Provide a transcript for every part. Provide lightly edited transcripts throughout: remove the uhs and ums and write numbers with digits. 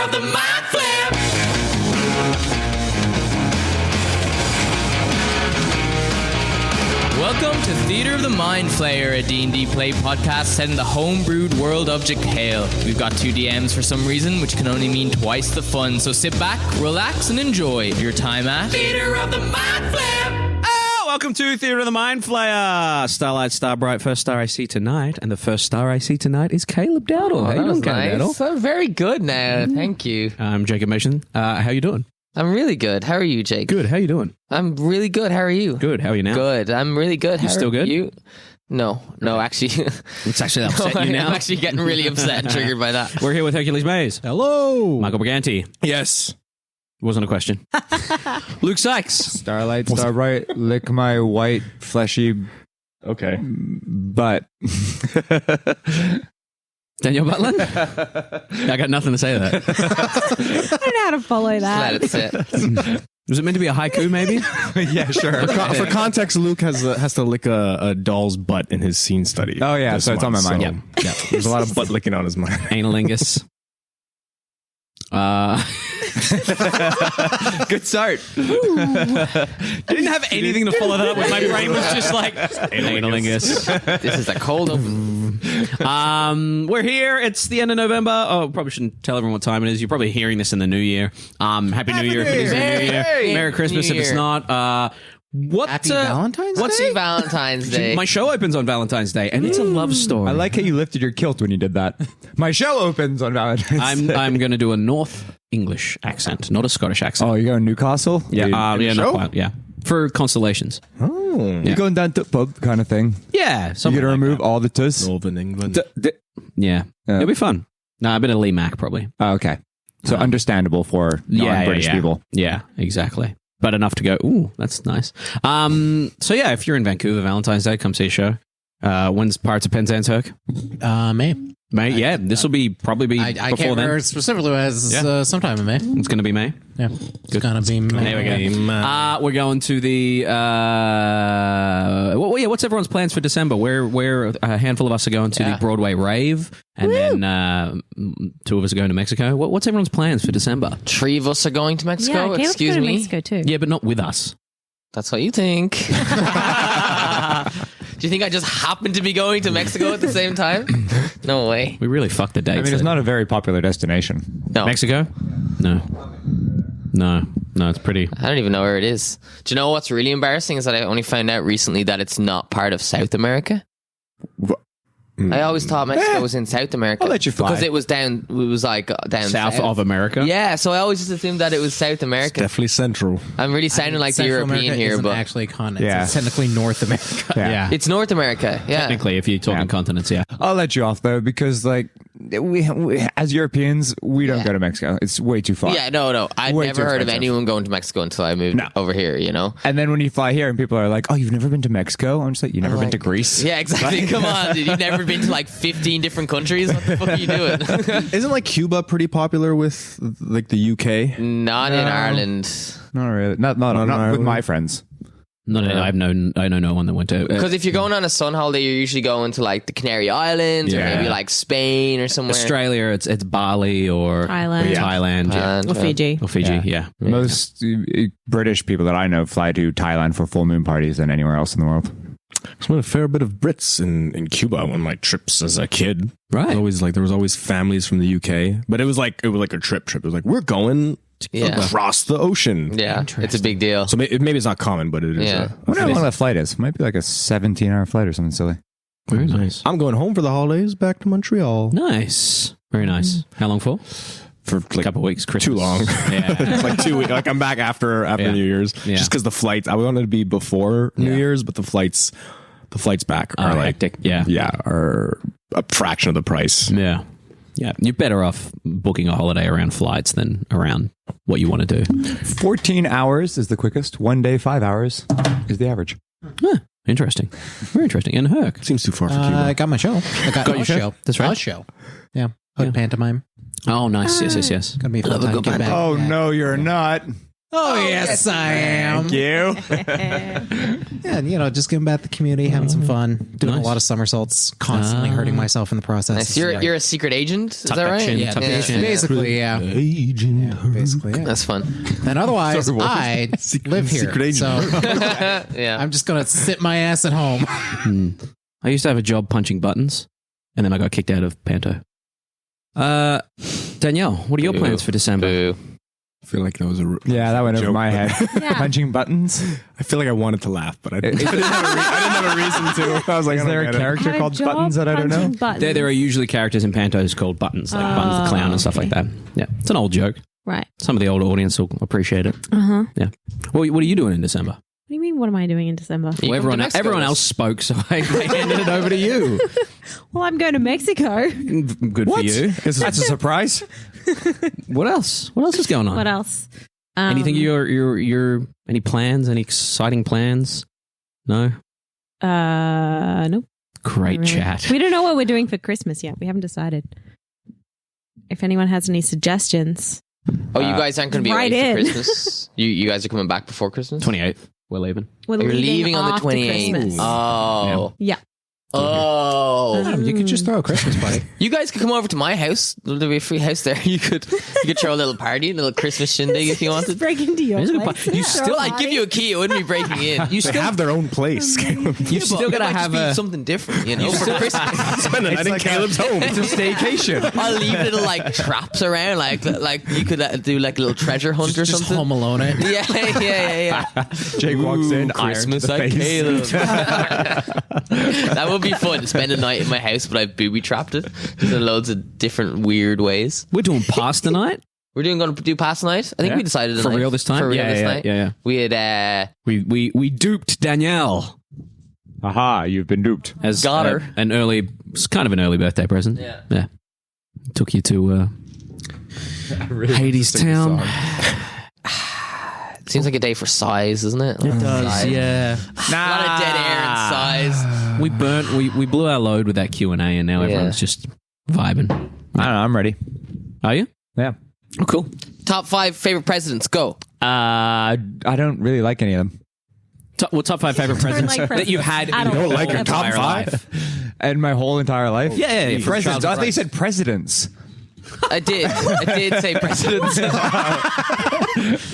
of the Mind Flip. Welcome to Theatre of the Mind Flayer, a D&D play podcast set in the homebrewed world of Gheal. We've got 2 DMs for some reason, which can only mean twice the fun. So sit back, relax, and enjoy your time at Theatre of the Mind Flip. Welcome to Theatre of the Mind Flayer. Starlight, Starbright, first star I see tonight. And the first star I see tonight is Caleb Dowdall. How you doing, Caleb Dowdall? I'm very good now. Thank you. I'm Jacob Machin. How you doing? I'm really good. How are you, Jake? Good. How you doing? I'm really good. How are you? Good. How are you now? Good. I'm really good. You still good? You? No, actually. It's actually upset you now. I'm actually getting really upset and triggered by that. We're here with Hercules Mays. Hello. Michael Briganti. Yes. Wasn't a question. Luke Sykes. Starlight, Starbright, lick my white, fleshy Okay. butt. Danielle Butlin. I got nothing to say to that. I don't know how to follow that. Let it sit. Was it meant to be a haiku, maybe? Yeah, sure. For context, Luke has to lick a doll's butt in his scene study. Oh, yeah, this so it's on my month, mind. Yeah. There's a lot of butt licking on his mind. Analingus. Good start. I didn't have anything to follow that up with. My brain was just like, analingus. This is a cold open. We're here. It's the end of November. Oh, probably shouldn't tell everyone what time it is. You're probably hearing this in the new year. Happy New Year if it is in the new year. Merry Christmas if it's not. Happy Valentine's Day? Happy Valentine's Day. My show opens on Valentine's Day, and it's a love story. I like how you lifted your kilt when you did that. My show opens on Valentine's Day. I'm going to do a North English accent, not a Scottish accent. Oh, you're going to Newcastle? yeah, You- not quite. Yeah, for Constellations. Oh. You're going down to the pub kind of thing. Yeah, You're something going to like remove that. all the tus? Northern England. Yeah, it'll be fun. No, I've been a Lee Mac probably. Oh, okay. So understandable for non-British people. Yeah, exactly. But enough to go, ooh, that's nice. So yeah, if you're in Vancouver, Valentine's Day, come see a show. When's Pirates of Penzance, Herc? May. May, yeah. This will probably be I before can't remember then. specifically as sometime in May. It's going to be May. Yeah. It's going to be May. There we go. We're going to the... what's everyone's plans for December? We're a handful of us are going to the Broadway Rave, and then 2 of us are going to Mexico. What's everyone's plans for December? 3 of us are going to Mexico. Yeah, Caleb's Excuse going to me. Mexico too. Yeah, but not with us. That's what you think. Do you think I just happened to be going to Mexico at the same time? No way. We really fucked the dates. I mean, it's not a very popular destination. No. Mexico? No, it's pretty... I don't even know where it is. Do you know what's really embarrassing is that I only found out recently that it's not part of South America. I always thought Mexico was in South America. I'll let you fly. Because it was down South of America? Yeah, so I always just assumed that it was South America. Definitely central. I'm really sounding like the Central European America here, isn't but actually a continent. Yeah. It's technically North America. Yeah. it's North America. Yeah. Technically, if you're talking continents, yeah. I'll let you off, though, because, like, we as Europeans, we don't go to Mexico. It's way too far. Yeah, no. I'd Way never too heard of expensive. anyone going to Mexico until I moved over here, you know? And then when you fly here and people are like, oh, you've never been to Mexico? I'm just like, you've never been to Greece? Yeah, exactly. Come on, dude. You've never been to like 15 different countries? What the fuck are you doing? Isn't like Cuba pretty popular with like the UK? Not in Ireland. Not really. Not with Ireland. my friends. No, I know no one that went to... Because if you're going on a sun holiday, you're usually going to like the Canary Islands or maybe like Spain or somewhere. Australia, it's Bali or Thailand. Thailand, yeah. Or Fiji. Or Fiji, yeah. Most British people that I know fly to Thailand for full moon parties than anywhere else in the world. I met a fair bit of Brits in Cuba on my trips as a kid. Right. There was always families from the UK, but it was like a trip. It was like, we're going across the ocean. Yeah, it's a big deal. So maybe it's not common, but it is. Yeah. I wonder how long that flight is. It might be like a 17-hour flight or something silly. Very nice. I'm going home for the holidays, back to Montreal. Nice. Very nice. How long for? For like a couple of weeks. Christmas. Too long. Yeah. It's like 2 weeks. Like I'm back after New Year's. Yeah. Just because the flights, I wanted to be before New Year's, but the flights back are like hectic. Yeah. are a fraction of the price. Yeah. Yeah. You're better off booking a holiday around flights than around what you want to do. 14 hours is the quickest. 1 day, 5 hours is the average. Interesting. Very interesting. And Herc. Seems too far for Cuba. I got my show. I got your show? That's right. A show. Yeah. Hood pantomime. Oh, nice. Yes. Gonna be a fun time. Get back. Oh, Yeah. no, you're not. Oh, yes, I am. Thank you. Yeah, just giving back to the community, having some fun, doing a lot of somersaults, constantly hurting myself in the process. Nice. You're a secret agent, is that right? Yeah, basically, yeah. Agent. Basically, yeah. That's fun. And otherwise, I live here. secret agent. So Yeah. I'm just going to sit my ass at home. I used to have a job punching buttons, and then I got kicked out of Panto. Danielle, what are your plans for December? Boo. I feel like that was a Yeah, that went over joke, my but- head. Yeah. Punching buttons. I feel like I wanted to laugh, but I didn't have a reason to. I was like, Is there a character Had a called job Buttons that I don't know? punching buttons. There are usually characters in Pantos called Buttons, like Buttons the Clown and stuff like that. Yeah, it's an old joke. Right. Some of the older audience will appreciate it. Uh-huh. Yeah. What are you doing in December? What do you mean, what am I doing in December? Well, everyone else spoke, so I handed it over to you. Well, I'm going to Mexico. Good for you. That's a surprise. What else? What else is going on? What else? Anything you're any plans? Any exciting plans? No? Nope. Great Not really. chat. We don't know what we're doing for Christmas yet. We haven't decided. If anyone has any suggestions. Oh, you guys aren't going to be Right away for in. Christmas? You guys are coming back before Christmas? 28th. We're leaving. We're You're leaving on the after 28th. Christmas. Oh. Yeah. Oh. You could just throw a Christmas party. You guys could come over to my house. There'll be a free house there. You could throw a little party, a little Christmas shindig if you Just wanted. break into your There's a good place. point. You Throw Still, a I'd give you a key. It wouldn't be breaking in. You They still have their own place. You still It gotta might just have be a something different, for Christmas. Spend the night in Caleb's home. It's a staycation. I'll leave little traps around, like you could do like a little treasure hunt or Just something. Home Alone it. Yeah. Jake walks in, Christmas ironed at the face. Caleb. That would be fun to spend a night in my house, but I've booby trapped it just in loads of different weird ways. We're doing pasta night. We're going to do past night. I think we decided For tonight. real this time? For real Yeah, this yeah, night. yeah. We had We duped Danielle Aha, you've been duped. as Got her. it's kind of an early birthday present. Yeah. Took you to Hades Town. seems like a day for sighs, isn't it? It does, Sighs. yeah. A lot of dead air and sighs. We blew our load with that Q&A, and now everyone's just vibing. I don't know. I'm ready. Are you? Yeah. Oh, cool. Top 5 favorite presidents. Go. I don't really like any of them. Top 5 favorite presents like that you've had in I don't your like whole your top entire 5? life. And my whole entire life. Yeah. Presidents. I thought you said presidents. I did say presidents.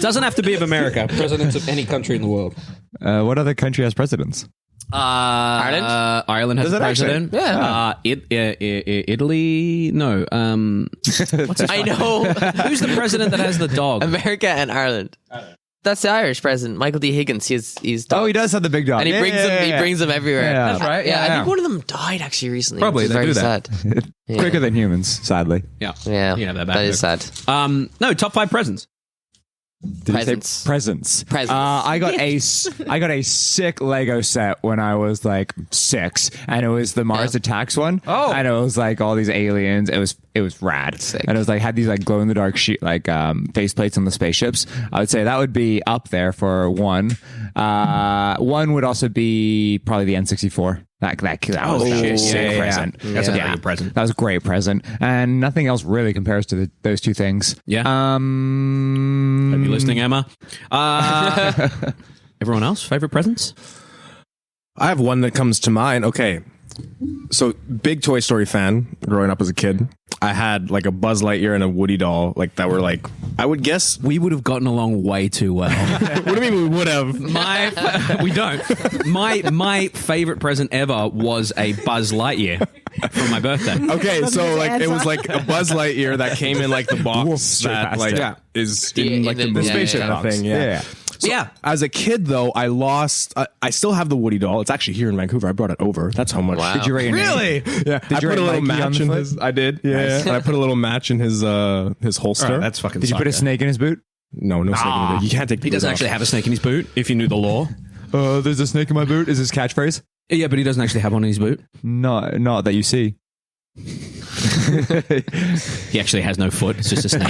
Doesn't have to be of America. Presidents of any country in the world. What other country has presidents? Ireland? Ireland has Does a it actually? president. Yeah. Italy. No. What's his I know. Who's the president that has the dog? America and Ireland. That's the Irish president, Michael D. Higgins. He's dogs. Oh, he does have the big dog. And he brings them everywhere. Yeah. That's right. Yeah, I Yeah. think one of them died actually recently. Probably, which is they very do that. sad. Yeah. Quicker than humans, sadly. Yeah. Yeah, You have that that is sad. No, top 5 presents. Did you say Presents. presents? Presents. I got a sick Lego set when I was like 6, and it was the Mars Attacks one. Oh. And it was like all these aliens. It was rad. Sick. And it was like had these like glow in the dark faceplates on the spaceships. I would say that would be up there for one. One would also be probably the N64. That was a sick present. That's a very good present. That was a great present, and nothing else really compares to those two things. Yeah. Are you listening, Emma? Everyone else, favorite presents? I have one that comes to mind. Okay. So, big Toy Story fan growing up as a kid. I had like a Buzz Lightyear and a Woody doll, like that were like, I would guess. We would have gotten along way too well. What do you mean we would have? We don't. My favorite present ever was a Buzz Lightyear for my birthday. Okay, so like it answer. was like a Buzz Lightyear that came in like the box straight that past like it. is Yeah, in like in the the spaceship yeah, kind of thing. Yeah. So, Yeah. As a kid, though, I lost. I still have the Woody doll. It's actually here in Vancouver. I brought it over. That's how much. Wow. Did you rate your name? Yeah. I you put write a little Mikey on match the in foot? his. I did. Yeah. And I put a little match in his holster. That's fucking. Did you put a snake in his boot? No snake in the boot. You can't take. He doesn't actually have a snake in his boot. If you knew the law. There's a snake in my boot. Is his catchphrase? Yeah, but he doesn't actually have one in his boot. No, not that you see. He actually has no foot. It's just a snake.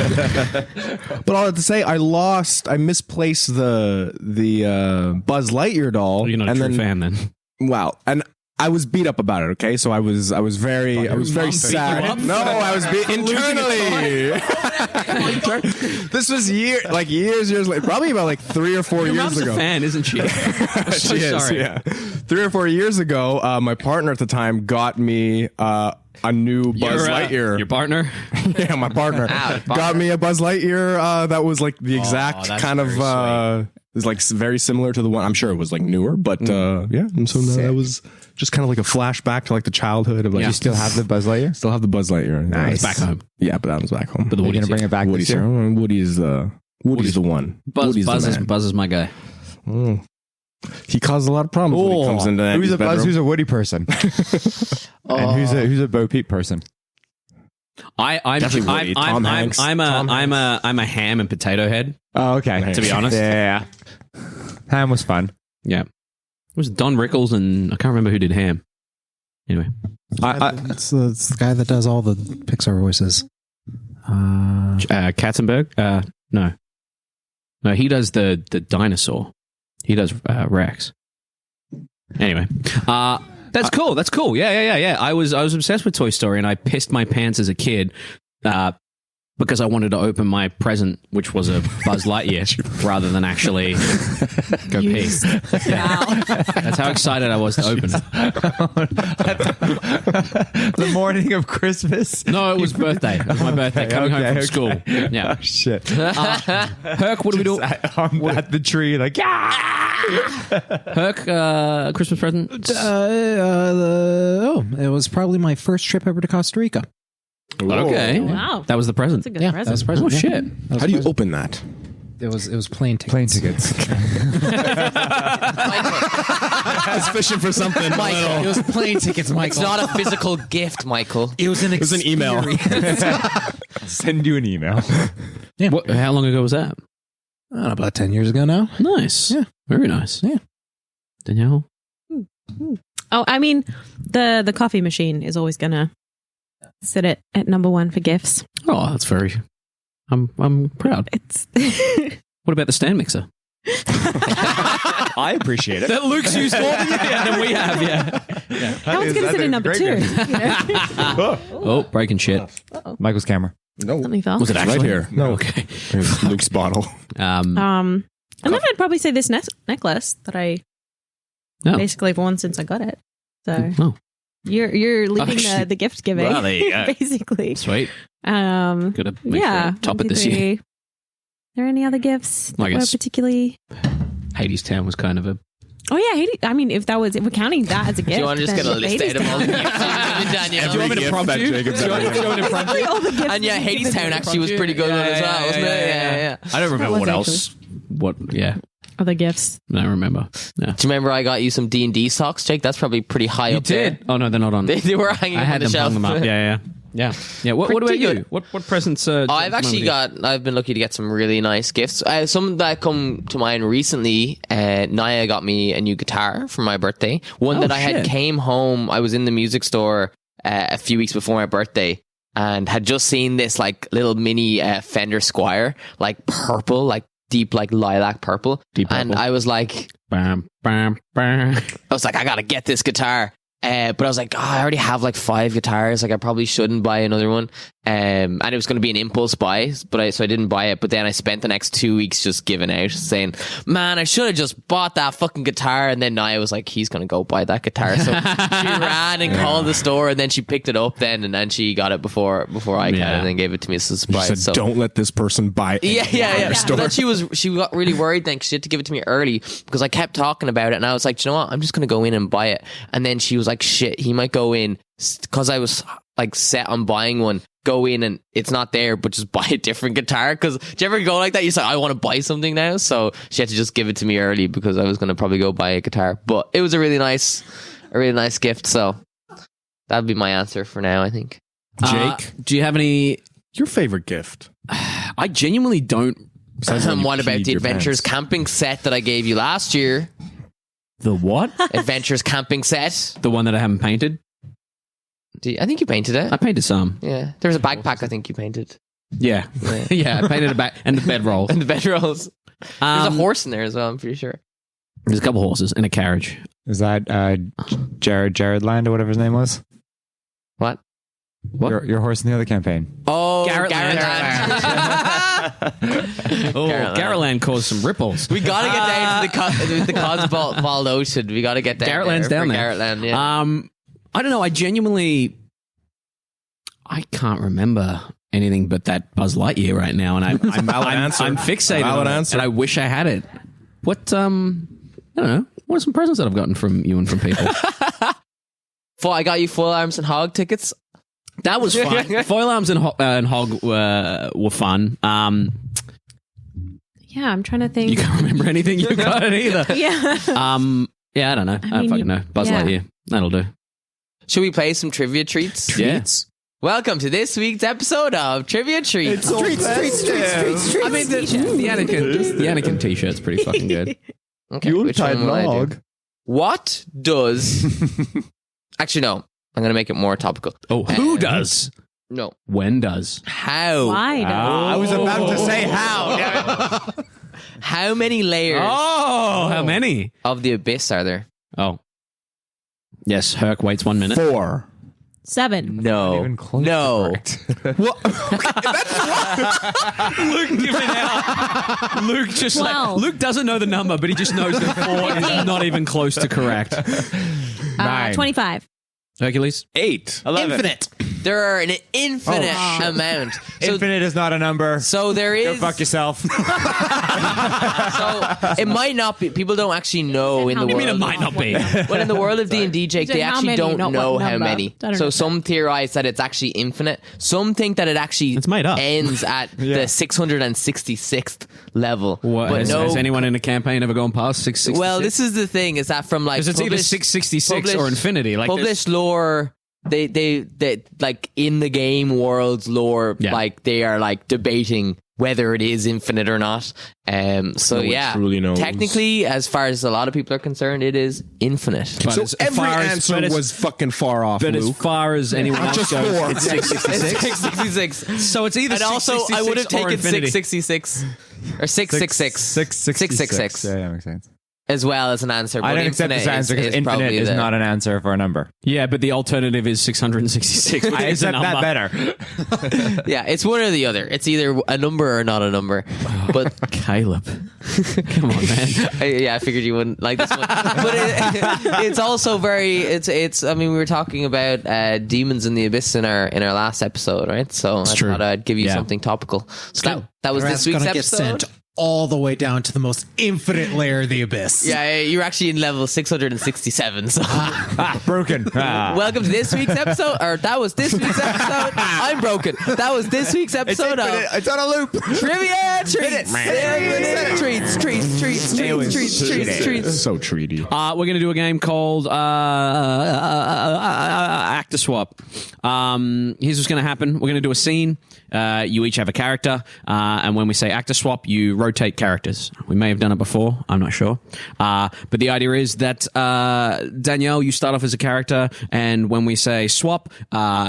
But all I have to say, I misplaced the Buzz Lightyear doll. You're not a and true then, fan then. Wow. And I was beat up about it. Okay, so I was very sad. No, I was internally. This was years later, probably about like 3 or 4 years Mom's ago. a fan, isn't she? She is. Sorry. Yeah, 3 or 4 years ago, my partner at the time got me a new Buzz Lightyear. Your partner? Yeah, my partner got me a Buzz Lightyear that was like the exact that's kind very of is like very similar to the one. I'm sure it was like newer, but yeah. And so now that was just kind of like a flashback to like the childhood of like. You still have the Buzz Lightyear? Still have the Buzz Lightyear. Nice. Back home. Yeah, but that was back home. But Are you gonna bring it back Woody's this year? Woody's the one. Woody's the man. Buzz is my guy. He caused a lot of problems when he comes into Who's Andy's a Buzz? bedroom. Who's a Woody person? And who's a Bo Peep person? I'm Definitely Woody. Tom Hanks. I'm a ham and potato head. Oh, okay. To be honest. Yeah. Ham was fun. Yeah. It was Don Rickles and I can't remember who did ham. Anyway. It's the guy that does all the Pixar voices. Katzenberg? No. No, he does the dinosaur. He does Rex. Anyway. That's cool. That's cool. Yeah. I was obsessed with Toy Story and I pissed my pants as a kid because I wanted to open my present, which was a Buzz Lightyear, rather than actually go pee. That's how excited I was to open it. The morning of Christmas. No, it was birthday. It was my birthday, coming home from school. Yeah. Oh, shit. Herc, what do we do? At the tree, like, yeah. Herc, Christmas present? It was probably my first trip ever to Costa Rica. Okay. Wow. That was the present. That's a good Yeah, present. that was a present. Oh, yeah. shit. How do you open that? It was plane tickets. Plane tickets. I was fishing for something. Michael, It was plane tickets, Michael. it's not a physical gift, Michael. It was an email. Send you an email. How long ago was that? About 10 years ago now. Nice. Yeah. Very nice. Yeah. Danielle? Oh, I mean, the coffee machine is always gonna sit at number one for gifts. Oh, that's very... I'm proud. It's What about the stand mixer? I appreciate it. That Luke's used more than we have, yeah. that one's gonna sit at number 2. You know? Oh, breaking shit. Michael's camera. No, Something fell. Was it actually? right here. No, Okay. It's Luke's bottle. And then I'd probably say this necklace that I basically have worn since I got it. So Oh. you're leading Actually- the gift giving, Well, there you go. basically. Sweet. Gotta make sure I top it this year. Are there any other gifts that I were guess- particularly? Hades Town was kind of a... Oh yeah, I mean, if we're counting that as a gift, Do you want to just then get a list Hades out of all the Town. gifts you've given Danielle? Do you want me to prompt you? Jacob's Do you want me to prompt Basically all the gifts And yeah, that you've Hades given Town me. actually was pretty good one as well, wasn't it? Yeah. I don't remember was what else. What? Yeah, Other gifts. I don't remember. No. Do you remember I got you some D&D socks, Jake? That's probably pretty high up there. Oh no, they're not on. They were hanging I on had the them shelf. hung them up. Yeah. What about Pretty you? good. What presents? I've been lucky to get some really nice gifts. Some that come to mind recently. Naya got me a new guitar for my birthday. One that I had shit. came home. I was in the music store a few weeks before my birthday and had just seen this like little mini Fender Squier, like purple, like deep, like lilac purple. Deep purple. And I was like, Bam, bam, bam. I gotta get this guitar. But I was like, I already have like 5 guitars. Like I probably shouldn't buy another one. And it was going to be an impulse buy, so I didn't buy it. But then I spent the next 2 weeks just giving out, saying, man, I should have just bought that fucking guitar. And then Naya was like, he's going to go buy that guitar. So she ran and called the store and then she picked it up then. And then she got it before I can and then gave it to me as a She surprise. said, So don't let this person buy it. yeah. But then she got really worried then 'cause she had to give it to me early because I kept talking about it and I was like, do you know what? I'm just going to go in and buy it. And then she was like, shit, he might go in because I was like set on buying one. Go in and it's not there, but just buy a different guitar. Because do you ever go like that? You say, I want to buy something now. So she had to just give it to me early because I was going to probably go buy a guitar. But it was a really nice gift. So that'd be my answer for now, I think. Jake, Do you have any? your favorite gift? I genuinely don't. What about the Adventures camping set that I gave you last year? The what? Adventures camping set. The one that I haven't painted. I think you painted it. I painted some. Yeah. There was a backpack I think you painted. Yeah, yeah. I painted a back and the bedroll. And the bedrolls. There's a horse in there as well, I'm pretty sure. There's a couple horses and a carriage. Is that Jared Land or whatever his name was? What? Your horse in the other campaign. Oh, Garrett Garrett Land. Land. Oh, Garrett Garrett caused some ripples. We gotta get down to the Cosbald Ocean. We gotta get down. Garrett Land's down there. Garrett Land, yeah. I don't know. I can't remember anything but that Buzz Lightyear right now, and I'm fixated on it, and I wish I had it. What I don't know. What are some presents that I've gotten from you and from people? I got you Full Arms and Hog tickets. That was fun. Foil Arms and Hog were fun. Yeah, I'm trying to think. You can't remember anything you got it either. Yeah. Yeah, I don't know. I don't fucking know. Buzz Lightyear. That'll do. Should we play some trivia treats? Treats? Welcome to this week's episode of Trivia Treats. Treats. I mean, the Anakin t-shirt's pretty fucking good. Okay, which one will I do? What does... Actually, no. I'm going to make it more topical. Oh, who does? No. When does? How? Why? I was about to say how. How many layers How many? of the abyss are there? Oh. Yes, Herc waits 1 minute. 4. 7. No. even close to No. Luke giving out. Luke just 12. Luke doesn't know the number, but he just knows that 4 is not even close to correct. 25. Hercules? 8. 11. Infinite. There are an infinite amount. So, Infinite is not a number. so there Go is... fuck yourself. So it might not be. People don't actually know in the How world. many? It might not be. But in the world of D&D, Jake, You said they how actually many, don't not know what how number. many. I don't So know. some theorize that it's actually infinite. Some think that it actually It's made up. ends at the 666th level. What, But has anyone in a campaign ever gone past 666? Well, this is the thing: is that from like because it's either published- 666 or infinity. Like published lore. They like in the game world's lore, Yeah. like they are like debating whether it is infinite or not. So No one yeah, truly knows. technically, as far as a lot of people are concerned, it is infinite. But So as every far as- answer but as- was fucking far off, But as Luke. far as anyone else Just goes, 4. it's 666. 666. So it's either And also, I 666 would have or taken infinity. 666 or 666. 666 Yeah, that makes sense. as well as an answer. I but don't accept this answer because infinite probably is the- not an answer for a number. Yeah, but the alternative is 666. I It's a accept that number. better. Yeah, it's one or the other. It's either a number or not a number. But Caleb. Come on, man. I figured you wouldn't like this one. But it's also very. It's. I mean, we were talking about demons in the abyss in our last episode, right? So I true. thought I'd give you Yeah. something topical. So that was That's this week's gonna get episode. sent all the way down to the most infinite layer of the abyss. Yeah, you're actually in level 667. So Broken. welcome to this week's episode. Or that was this week's episode. I'm broken. That was this week's episode of It's on a loop. Trivia Treats. Treats. So treaty. We're going to do a game called Actor Swap. Here's what's going to happen. We're going to do a scene. You each have a character. And when we say Actor Swap, you rotate characters. We may have done it before. I'm not sure. But the idea is that, Danielle, you start off as a character. And when we say swap,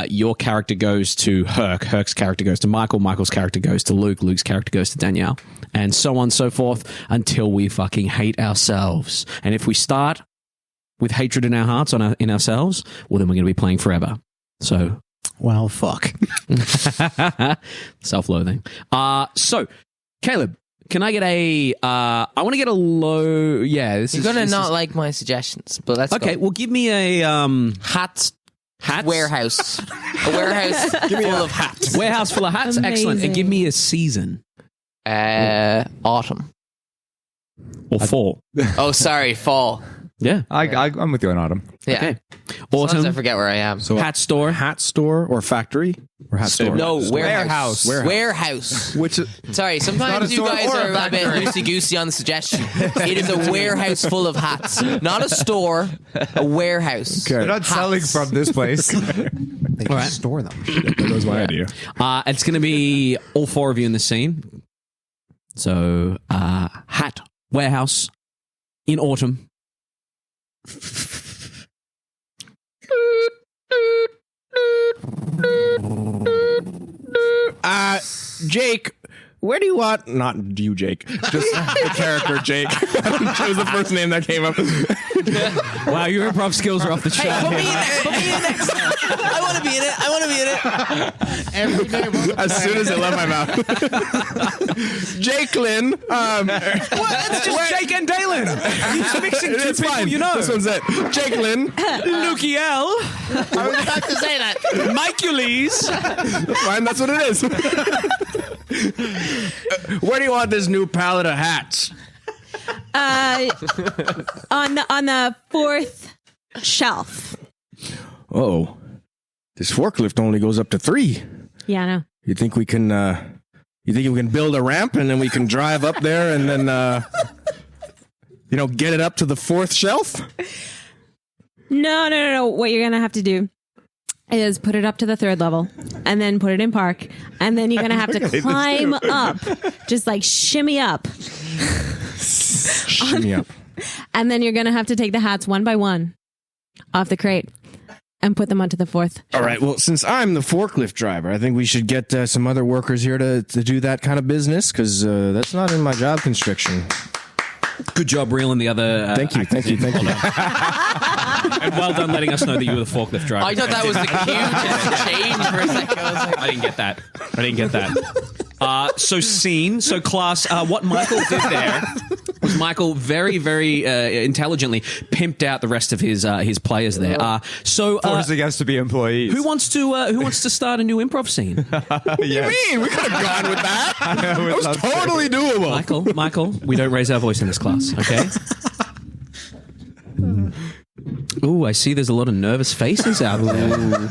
your character goes to Herc. Herc's character goes to Michael. Michael's character goes to Luke. Luke's character goes to Danielle. And so on and so forth until we fucking hate ourselves. And if we start with hatred in our hearts in ourselves, well, then we're going to be playing forever. So, Well, fuck. self-loathing. So, Caleb, can I get I want to get a low. Yeah, this You're is gonna this not is- like my suggestions, but let's Okay, go. well, give me a Hats hats warehouse. A warehouse full of hats. warehouse full of hats. Excellent. And Amazing. give me a season Autumn. or fall. Oh, sorry, fall. Yeah. I'm with you on autumn. Yeah. Okay. Sometimes I Autumn. forget where I am. So Hat store. hat store or factory or hat store? No, Warehouse. Warehouse. Which Sorry, sometimes you store guys or a are a bit loosey-goosey on the suggestion. It is a warehouse full of hats. Not a store, a warehouse. They're not selling from this place. They just store them. that was my idea. It's going to be all four of you in the scene. So, hat, warehouse, in autumn. Jake, where do you want? Not you, Jake. Just the character, Jake. It was the first name that came up. Wow, your improv skills are off the chart. Put me in next. Put me in next. I want to be in it. I want to be in it. Every day. As soon as it left my mouth. Jakelin. It's just Jake and Daelyn. You're mixing two It's people fine. you know. This one's it. Jakelin. Lukiel. I was about to say that. Michaelis. Fine, that's what it is. Where do you want this new palette of hats? On the fourth shelf. Oh, this forklift only goes up to 3. Yeah, I know. You think we can? You think we can build a ramp and then we can drive up there and then, get it up to the 4th shelf? No. What you're gonna have to do is put it up to the 3rd level, and then put it in park, and then you're gonna have to climb up, just like shimmy up, Shimmy up. and then you're gonna have to take the hats one by one off the crate and put them onto the 4th. All right. Well, since I'm the forklift driver, I think we should get some other workers here to do that kind of business because that's not in my job constriction. Good job reeling the other. Thank you. And well done letting us know that you were the forklift driver. I thought that was the cue to change for a second. I was like, I didn't get that. So class, what Michael did there was Michael very, very intelligently pimped out the rest of his players there. Forcing us to be employees. Who wants to start a new improv scene? Yes. We could have gone with that. That was totally doable. Michael, we don't raise our voice in this class, okay? Ooh, I see there's a lot of nervous faces out there.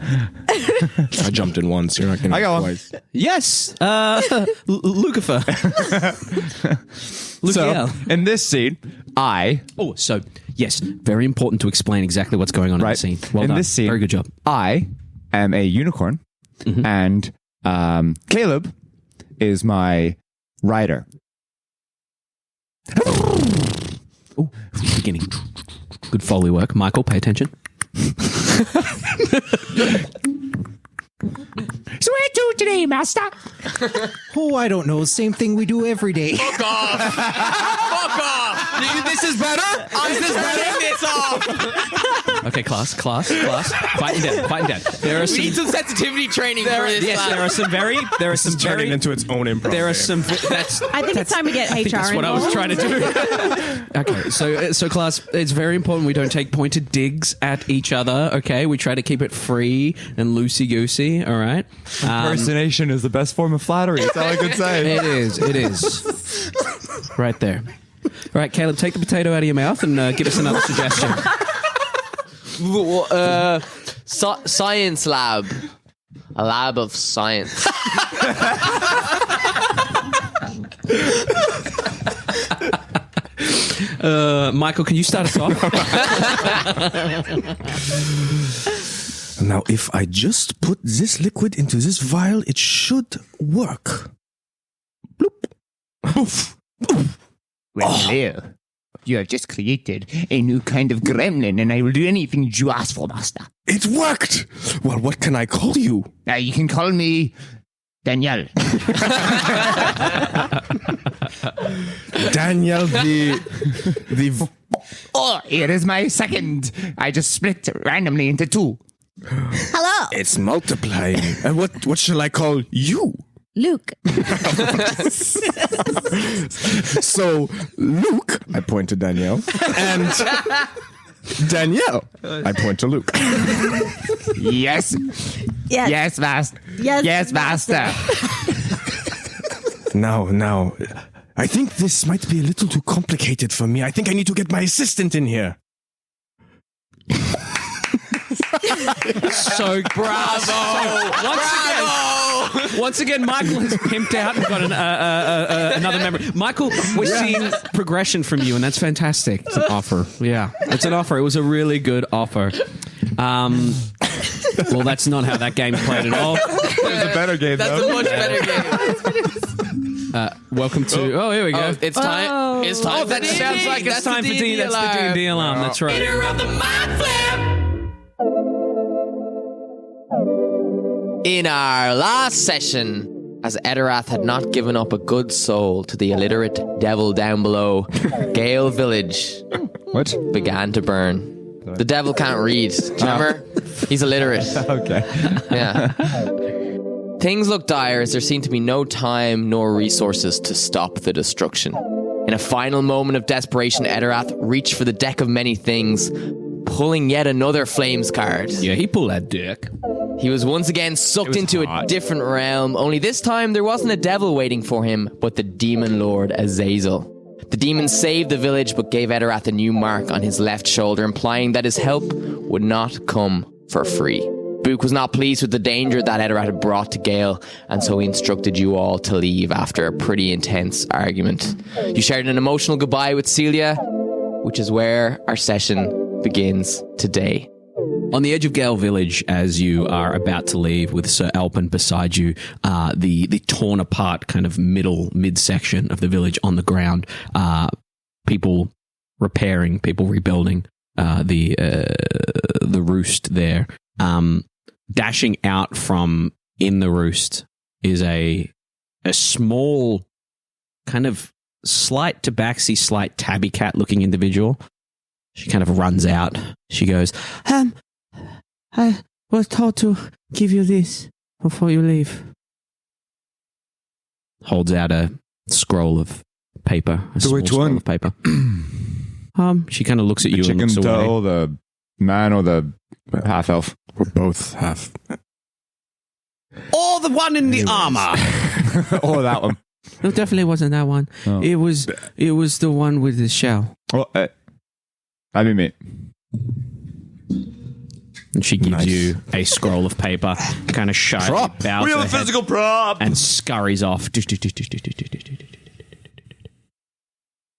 I jumped in once. You're not going to I got one. twice. Yes, Lucifer. So, in this scene, Yes, very important to explain exactly what's going on in the Right. scene. Well In done. this scene- Very good job. I am a unicorn, and Caleb is my rider. Oh, beginning. Good Foley work. Michael, pay attention. So where to today, master? Oh, I don't know. Same thing we do every day. fuck off. This is better? I'm turning this off. Okay, class. Quieten down. There are We need some sensitivity training for this. Yes, class. there are some Turning very into its own improv. there are game. some that's I think it's time to get HR that's what I was trying to do. Okay, so class, it's very important we don't take pointed digs at each other. Okay, we try to keep it free and loosey goosey. All right. Impersonation is the best form of flattery. That's all I could say. It is. Right there. All right, Caleb, take the potato out of your mouth and give us another suggestion. Science lab. A lab of science. Michael, can you start us off? Now, if I just put this liquid into this vial, it should work. Bloop. Poof. Well, Leo, you have just created a new kind of gremlin, and I will do anything you ask for, master. It worked! Well, what can I call you? Now, you can call me Danielle. Danielle, the Oh, here is my second. I just split randomly into 2. Hello, It's multiplying. And what shall I call you? Luke. So, Luke, I point to Danielle, and Danielle, I point to Luke. Yes. Yes. Yes, master. Yes. Yes, master. Now, I think this might be a little too complicated for me. I think I need to get my assistant in here. So bravo! Once again, Michael has pimped out and got another member. Michael, we're seeing progression from you, and that's fantastic. It's an offer. Yeah, it's an offer. It was a really good offer. Well, that's not how that game's played at all. It was a better game, That's though. a much better game. Welcome to. Oh, here we go. It's time. Oh. It's time. That sounds like it's time for D. That's the D&D alarm. That's right. Leader of the mind flip. In our last session, As Etterath had not given up a good soul to the illiterate devil down below, Gheal village What? began to burn. The devil can't read. Do you remember? He's illiterate. Okay. Yeah. Things looked dire as there seemed to be no time nor resources to stop the destruction. In a final moment of desperation, Etterath reached for the deck of many things, pulling yet another flames card. Yeah, he pulled that dick. He was once again sucked into a different realm, only this time there wasn't a devil waiting for him, but the demon lord Azazel. The demon saved the village, but gave Etterath a new mark on his left shoulder, implying that his help would not come for free. Book was not pleased with the danger that Etterath had brought to Gheal, and so he instructed you all to leave after a pretty intense argument. You shared an emotional goodbye with Celia, which is where our session begins today. On the edge of Gheal village, as you are about to leave with Sir Alpin beside you, the torn apart kind of midsection of the village on the ground, people repairing, people rebuilding the roost there. Dashing out from in the roost is a small, kind of slight tabaxi, slight tabby cat looking individual. She kind of runs out. She goes, I was told to give you this before you leave. Holds out a scroll of paper. Which one? Of paper. She kind of looks at you The and chicken looks away. toe, the man, or the half elf? We're both half. Oh, the one in the armor. Oh, that one. No, definitely wasn't that one. Oh. It was the one with the shell. Well, I mean, mate. And she gives Nice. you a scroll of paper, kind of shyly bows We have her a head physical prop. and scurries off.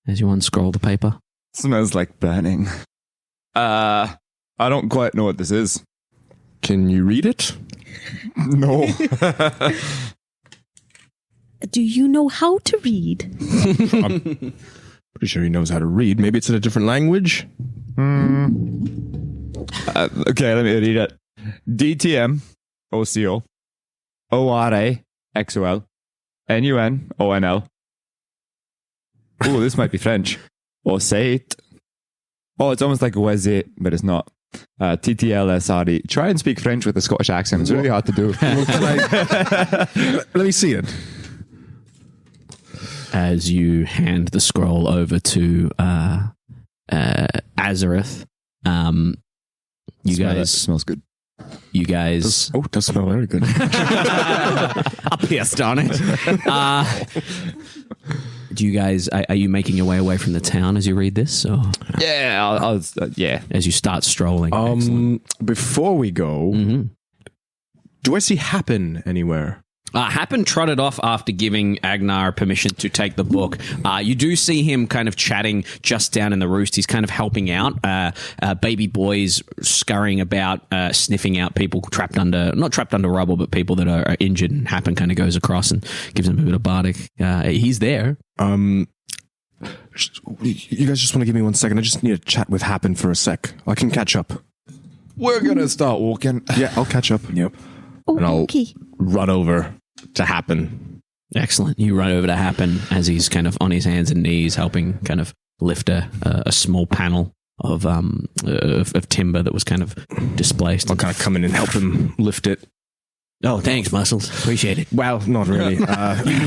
As you unscroll the paper. Smells like burning. I don't quite know what this is. Can you read it? No. Do you know how to read? Pretty sure he knows how to read. Maybe it's in a different language. Okay, let me read it. DTM OCO ORA XOL NUN ONL. Oh, this might be French. Osate. Oh, it's almost like Wazit, but it's not. TTLSRE. Try and speak French with a Scottish accent. It's really hard to do. Let me see it. As you hand the scroll over to Azorith, smells good. You guys Oh, it does smell very good. up here, darn it. Do you guys are you making your way away from the town as you read this, or Yeah, yeah. as you start strolling? Excellent. Before we go, Mhm. do I see Happen anywhere? Happen trotted off after giving Agenar permission to take the book. You do see him kind of chatting just down in the roost. He's kind of helping out. Baby boys scurrying about, sniffing out people not trapped under rubble, but people that are injured. And Happen kind of goes across and gives them a bit of bardic. He's there. You guys just want to give me 1 second? I just need to chat with Happen for a sec. I can catch up. We're gonna start walking. Yeah, I'll catch up. Yep. Oh, And I'll okay. run over to Happen. Excellent. You run over to Happen as he's kind of on his hands and knees, helping kind of lift a small panel of timber that was kind of displaced. I'll kind of come in and help him lift it. Oh, thanks, Muscles. Appreciate it. Well, not really. You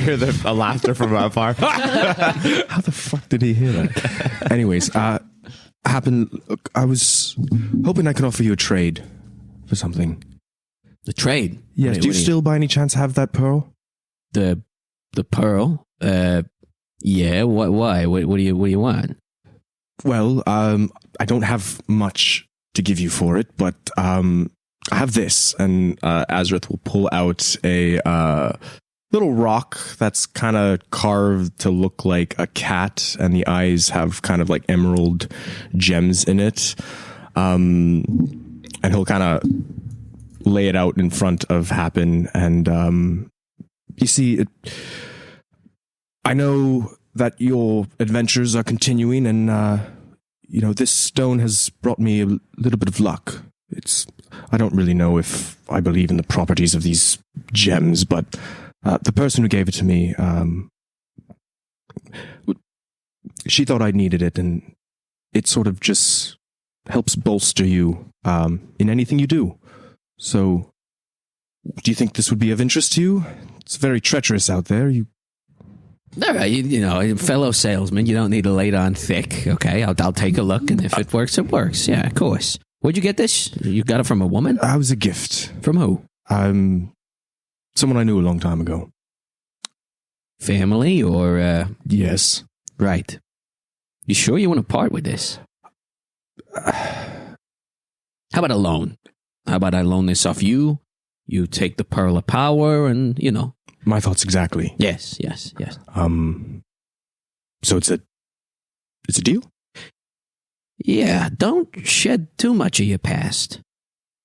hear a laughter from afar. How the fuck did he hear that? Anyways, Happen, look, I was hoping I could offer you a trade for something. The trade. Yes. Wait, Do you what still by any chance have that pearl? the pearl? Yeah. Why? What do you want? Well, I don't have much to give you for it, but I have this, and Azorith will pull out a little rock that's kind of carved to look like a cat, and the eyes have kind of like emerald gems in it. And he'll kind of lay it out in front of Happen, and you see, I know that your adventures are continuing, and this stone has brought me a little bit of luck. I don't really know if I believe in the properties of these gems, but The person who gave it to me, she thought I needed it, and it sort of just helps bolster you in anything you do. So, do you think this would be of interest to you? It's very treacherous out there. All right, you know, fellow salesman, you don't need to lay it on thick, okay? I'll take a look, and if it works, it works. Yeah, of course. Where'd you get this? You got it from a woman? I was a gift. From who? Someone I knew a long time ago. Family or... Yes. Right. You sure you want to part with this? How about a loan? How about I loan this off you? You take the Pearl of Power and, you know. My thoughts exactly. Yes. So it's a deal? Yeah, don't shed too much of your past.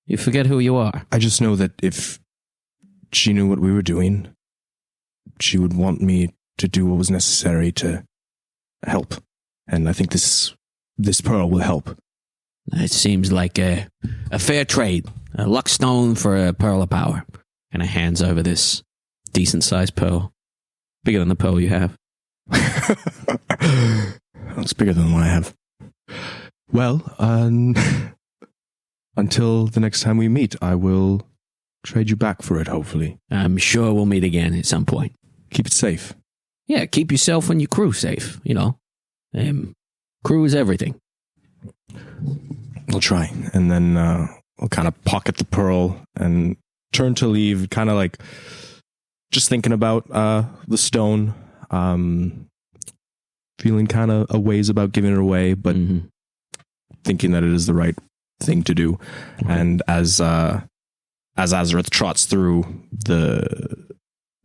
You forget who you are. I just know that if she knew what we were doing, she would want me to do what was necessary to help. And I think this pearl will help. It seems like a fair trade. A luck stone for a Pearl of Power. And it hands over this decent-sized pearl. Bigger than the pearl you have. It's bigger than the one I have. Well, until the next time we meet, I will trade you back for it, hopefully. I'm sure we'll meet again at some point. Keep it safe. Yeah, keep yourself and your crew safe, you know. Crew is everything. I'll try. And then I'll kind of pocket the pearl and turn to leave, kind of like just thinking about the stone, feeling kind of a ways about giving it away, but thinking that it is the right thing to do. Okay. And as Azorith trots through the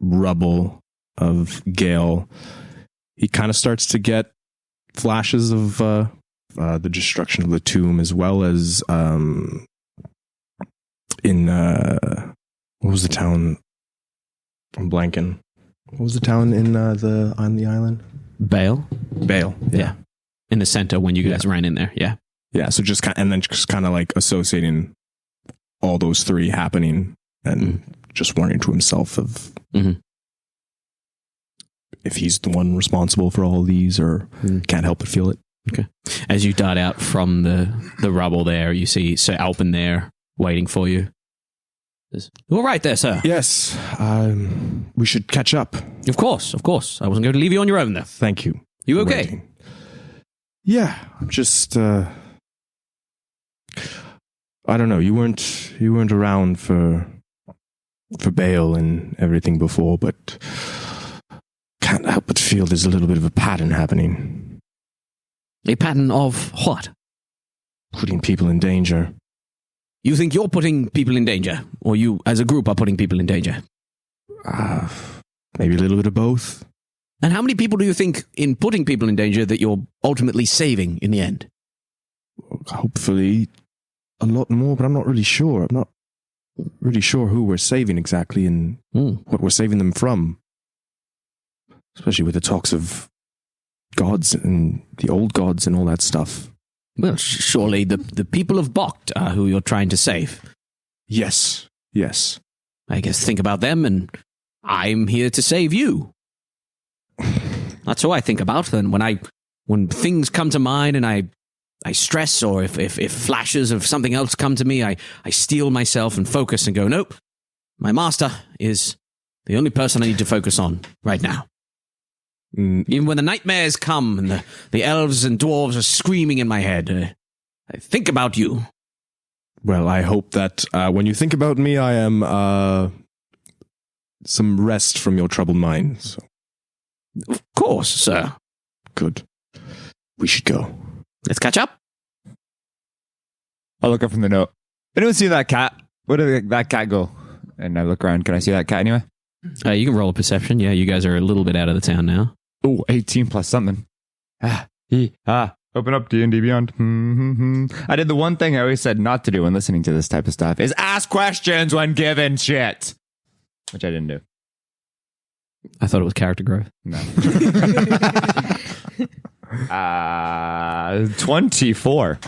rubble of Gheal, he kind of starts to get flashes of the destruction of the tomb, as well as in what was the town? I'm blanking. What was the town in on the island? Bale. Yeah. In the center when you guys ran in there. Yeah. Yeah. So just kind of like associating all those three happening and just wondering to himself of if he's the one responsible for all these, or can't help but feel it. Okay. As you dart out from the rubble there, you see Sir Alpin there waiting for you. All right there, sir. Yes. We should catch up. Of course. I wasn't going to leave you on your own there. Thank you. You okay? Waiting. Yeah. I'm just I don't know. You weren't around for Bale and everything before, but can't help but feel there's a little bit of a pattern happening. A pattern of what? Putting people in danger. You think you're putting people in danger? Or you, as a group, are putting people in danger? Maybe a little bit of both. And how many people do you think, in putting people in danger, that you're ultimately saving in the end? Hopefully a lot more, but I'm not really sure. I'm not really sure who we're saving exactly and what we're saving them from. Especially with the talks of gods and the old gods and all that stuff. Well, surely the people of Bokt are who you're trying to save. Yes. I guess think about them, and I'm here to save you. That's who I think about. Then when things come to mind and I stress, or if flashes of something else come to me, I steel myself and focus and go, nope, my master is the only person I need to focus on right now. Even when the nightmares come and the elves and dwarves are screaming in my head, I think about you. Well, I hope that when you think about me, I am some rest from your troubled mind. So. Of course, sir. Good. We should go. Let's catch up. I'll look up from the note. Anyone see that cat? Where did that cat go? And I look around. Can I see that cat anyway? You can roll a perception. Yeah, you guys are a little bit out of the town now. Oh, 18 plus something. Open up D&D Beyond. I did the one thing I always said not to do when listening to this type of stuff, is ask questions when given shit. Which I didn't do. I thought it was character growth. No. 24.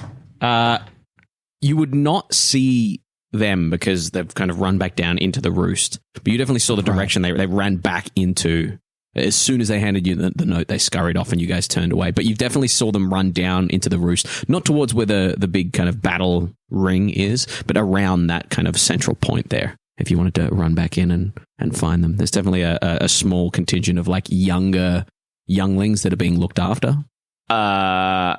You would not see them because they've kind of run back down into the roost. But you definitely saw the direction they ran back into. As soon as they handed you the note, they scurried off and you guys turned away. But you definitely saw them run down into the roost, not towards where the big kind of battle ring is, but around that kind of central point there. If you wanted to run back in and find them, there's definitely a small contingent of like younger younglings that are being looked after. Yeah,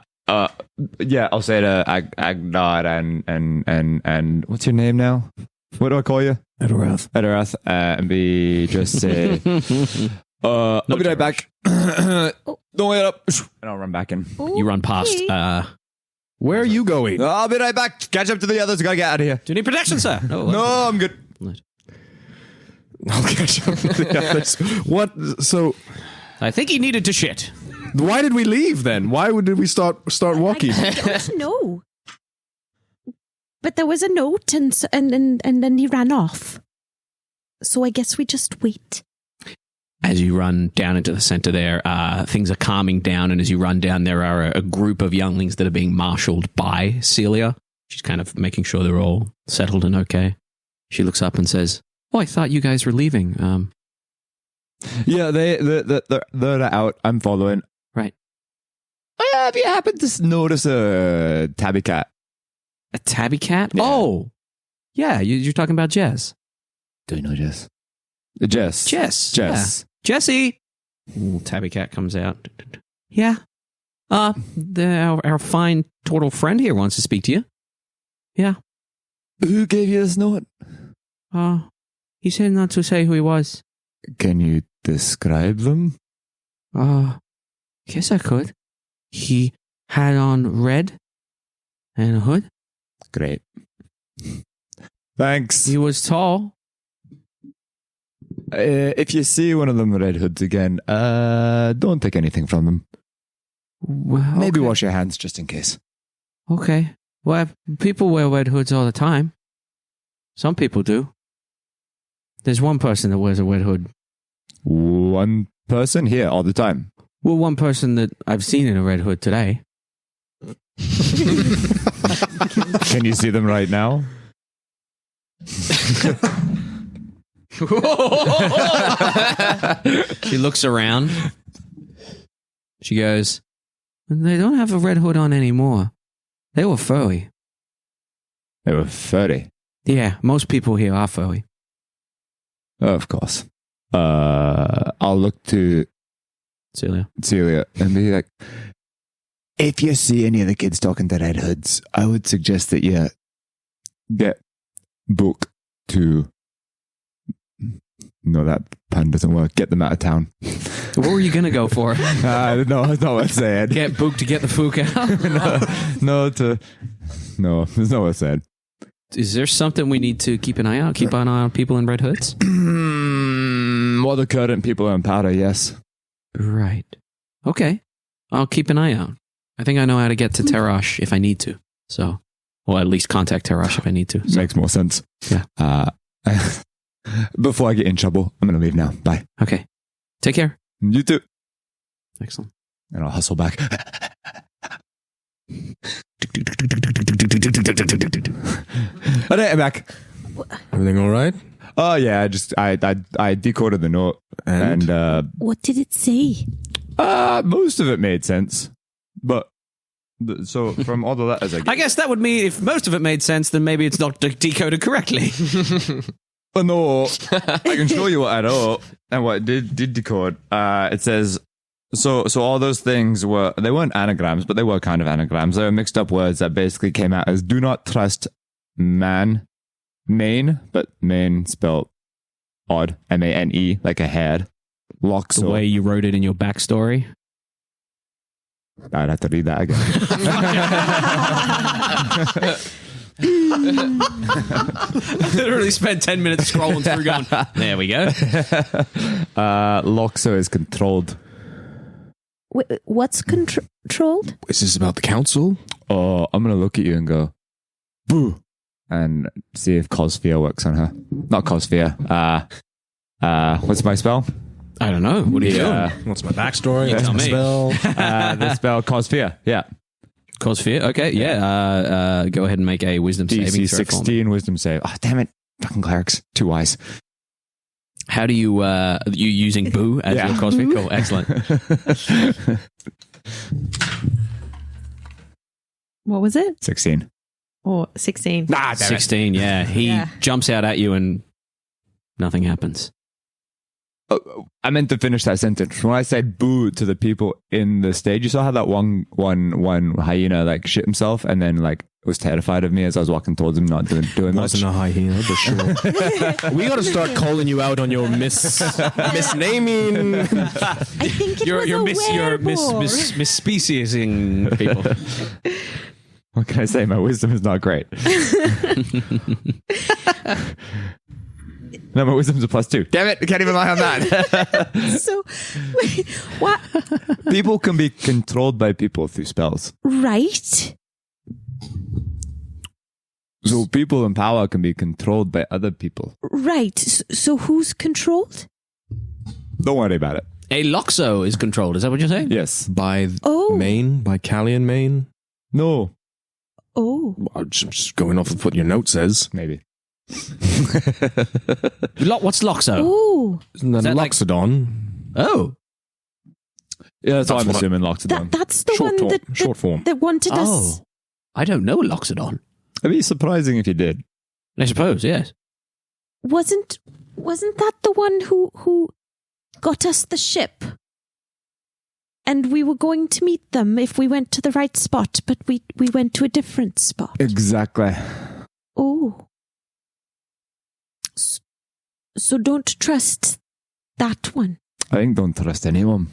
I'll say to Agenar and what's your name now? What do I call you? Etterath. And be just say, I'll be right back. Don't wait up. And I'll run back in. You run past. Where are you going? I'll be right back. Catch up to the others. Gotta get out of here. Do you need protection, sir? No, I'm good. I'll catch up with the others. What? So, I think he needed to shit. why did we leave then? Why did we start walking? I don't know. But there was a note, and then he ran off. So I guess we just wait. As you run down into the center there, things are calming down, and as you run down, there are a group of younglings that are being marshaled by Celia. She's kind of making sure they're all settled and okay. She looks up and says, "Oh, I thought you guys were leaving." Yeah, they're out. I'm following. Right. Oh, yeah, have you happened to notice a tabby cat? A tabby cat? Yeah. Oh, yeah. You're talking about Jess. Do you know Jess? Jess. Yeah. Jessie. Ooh, tabby cat comes out. Yeah. Our fine turtle friend here wants to speak to you. Yeah. Who gave you this note? He said not to say who he was. Can you describe them? Guess I could. He had on red and a hood. Great. Thanks. He was tall. If you see one of them red hoods again, don't take anything from them. Well, Maybe okay. wash your hands just in case. Okay. Well, people wear red hoods all the time. Some people do. There's one person that wears a red hood. One person here all the time. Well, one person that I've seen in a red hood today. Can you see them right now? She looks around. She goes, "They don't have a red hood on anymore. They were furry." They were 30. Yeah, most people here are furry. Of course. I'll look to Celia. and be like, if you see any of the kids talking to red hoods, I would suggest that you get Book to... No, that pun doesn't work. Get them out of town. What were you going to go for? No, that's not what I said. Get Book to get the fook out? No, there's no what I said. Is there something we need to keep an eye out? Keep an eye on people in red hoods? Well, the current people are in powder, yes. Right. Okay. I'll keep an eye out. I think I know how to get to Terash if I need to. So, or at least contact Terash if I need to. So. Makes more sense. Yeah. Before I get in trouble, I'm going to leave now. Bye. Okay. Take care. You too. Excellent. And I'll hustle back. All right, I'm back. Everything all right? Oh yeah, I decoded the note and What did it say? most of it made sense, but so from all the letters I guess that would mean if most of it made sense, then maybe it's not decoded correctly. Oh no, I can show you what I know and what it did decode. It says so all those things they weren't anagrams, but they were kind of anagrams. They were mixed up words that basically came out as "do not trust main," but main spelled odd, MANE, like a head. Loxo. The way you wrote it in your backstory. I'd have to read that again. Literally spent 10 minutes scrolling through going, there we go. Loxo is controlled. What's controlled? Is this about the council? Oh, I'm going to look at you and go, boo, and see if Cosfear works on her. Not Cosfear. What's my spell? I don't know. What are you doing? What's my backstory? You What's tell my me. spell? The spell Cosfear. Yeah. Cause fear. Okay, yeah. Go ahead and make a wisdom saving DC throw. 16 wisdom save. Oh, damn it. Fucking clerics. Too wise. How do you using boo as your cause fear? Cool, excellent. What was it? 16. Or 16. Nah, damn 16, yeah. He jumps out at you and nothing happens. Oh, I meant to finish that sentence. When I said boo to the people in the stage, you saw how that one hyena like shit himself and then like was terrified of me as I was walking towards him, not doing much. Wasn't a hyena, but sure. We got to start calling you out on your misnaming. I think it was you're a werewolf. misspeciesing people. What can I say? My wisdom is not great. No, my wisdom's a +2. Damn it! I can't even lie on that. So, wait, what? People can be controlled by people through spells. Right? So people in power can be controlled by other people. Right. So who's controlled? Don't worry about it. A Loxo is controlled. Is that what you're saying? Yes. By Maine? By Callian, Maine? No. Oh. I'm just going off of what your note says. Maybe. What's Loxo? Oh. Isn't that that like- Loxodon? Oh. Yeah, that's what I'm what I- assuming Loxodon. That's the Short one form- that short form. that wanted us. Oh. I don't know Loxodon. It'd be surprising if you did. I suppose, yes. Wasn't that the one who got us the ship? And we were going to meet them if we went to the right spot, but we went to a different spot. Exactly. Oh. So don't trust that one. I think don't trust anyone.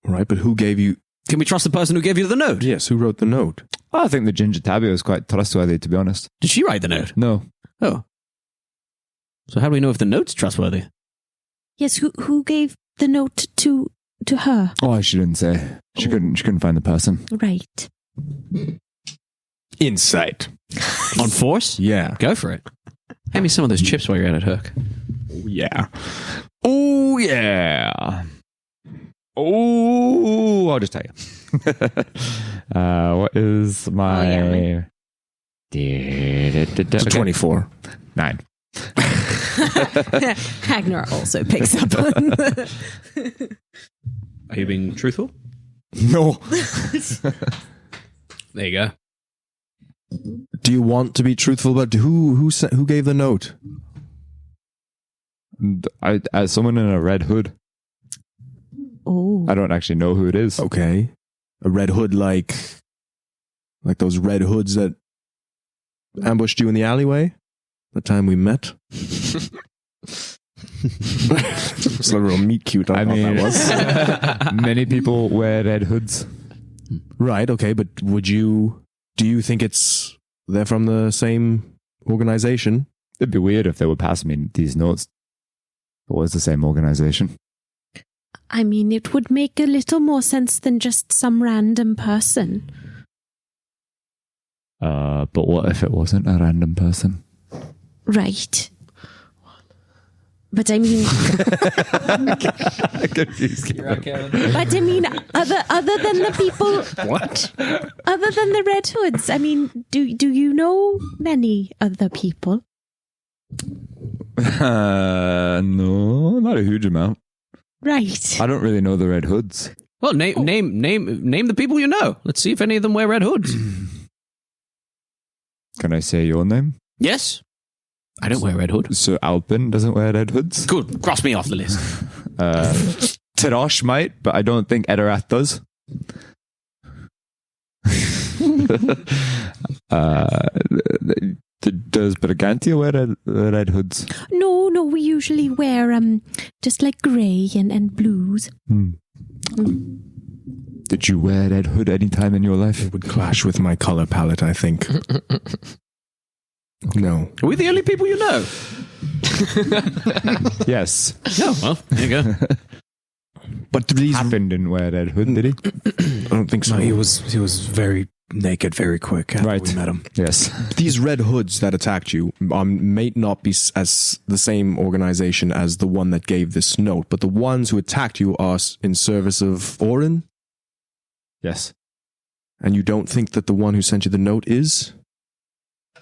Right, but who gave you... Can we trust the person who gave you the note? Yes, who wrote the note? I think the Ginger Tabby was quite trustworthy, to be honest. Did she write the note? No. Oh. So how do we know if the note's trustworthy? Yes, who gave the note to her? Oh, she didn't say. She couldn't find the person. Right. Insight. On force? Yeah. Go for it. Hand me some of those chips while you're at it, Herc. Yeah. Oh, yeah. Oh, I'll just tell you. What is my... It's 24. 9. Agenar also picks up on Are you being truthful? No. There you go. Do you want to be truthful about who gave the note? Someone in a red hood. Oh. I don't actually know who it is. Okay. A red hood like those red hoods that ambushed you in the alleyway? The time we met? It's a real meet cute. I mean, that was. Many people wear red hoods. Right, okay, but do you think they're from the same organization? It'd be weird if they would pass me these notes. It was the same organization. I mean, it would make a little more sense than just some random person. But what if it wasn't a random person? Right. But I mean, Confused. but I mean, other than the people, What? other than the Red Hoods, I mean, do you know many other people? No, not a huge amount. Right. I don't really know the Red Hoods. Well, name the people you know. Let's see if any of them wear red hoods. Can I say your name? Yes. I don't wear red hood. So Alpin doesn't wear red hoods. Good. Cross me off the list. Tirosh might, but I don't think Etterath does. Does Briganti wear red hoods? No, we usually wear just like grey and blues. Did you wear red hood any time in your life? It would clash with my color palette, I think. No. Are we the only people you know? Yes. Oh, well, there you go. But these... Happen didn't wear red hood, did he? I don't think so. No, he was very naked very quick after Right. we met him. Yes. These red hoods that attacked you may not be as the same organization as the one that gave this note, but the ones who attacked you are in service of Orin? Yes. And you don't think that the one who sent you the note is,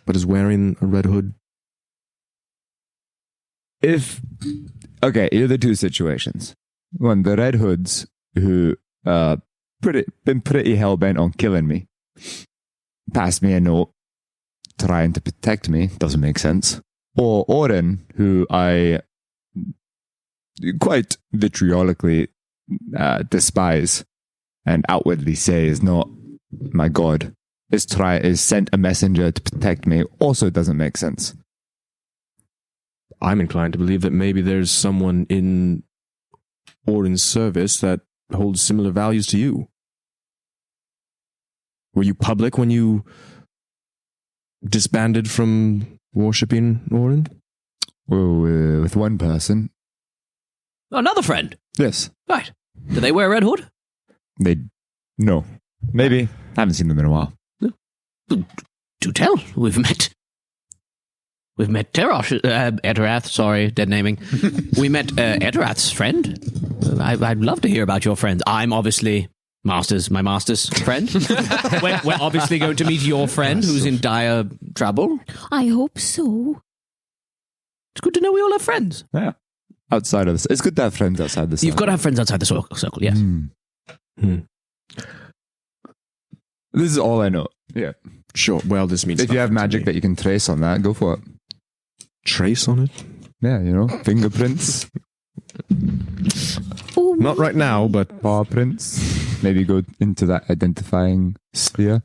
but is wearing a red hood? Okay, here are the two situations. One, the Red Hoods, who been pretty hell-bent on killing me, passed me a note trying to protect me. Doesn't make sense. Or Oren, who I quite vitriolically despise and outwardly say is not my god, is sent a messenger to protect me. Also doesn't make sense. I'm inclined to believe that maybe there's someone in Oren's service that holds similar values to you. Were you public when you disbanded from worshipping Oren? Well, with one person. Another friend. Yes. Right. Do they wear a red hood? No. Maybe. I haven't seen them in a while. Do tell. We've met Etterath, sorry, dead naming. We met Etterath's friend. I'd love to hear about your friends. I'm obviously my master's friend. We're obviously going to meet your friend who's in dire trouble. I hope so. It's good to know we all have friends. Yeah. Outside of this. It's good to have friends outside the circle. You've got to have friends outside the circle, yes. This is all I know. Yeah. Sure. Well, this means if you have nothing to magic me. that you can trace on that, go for it. Trace on it? Yeah, fingerprints, Oh, Not right now, but paw prints. Maybe go into that identifying sphere.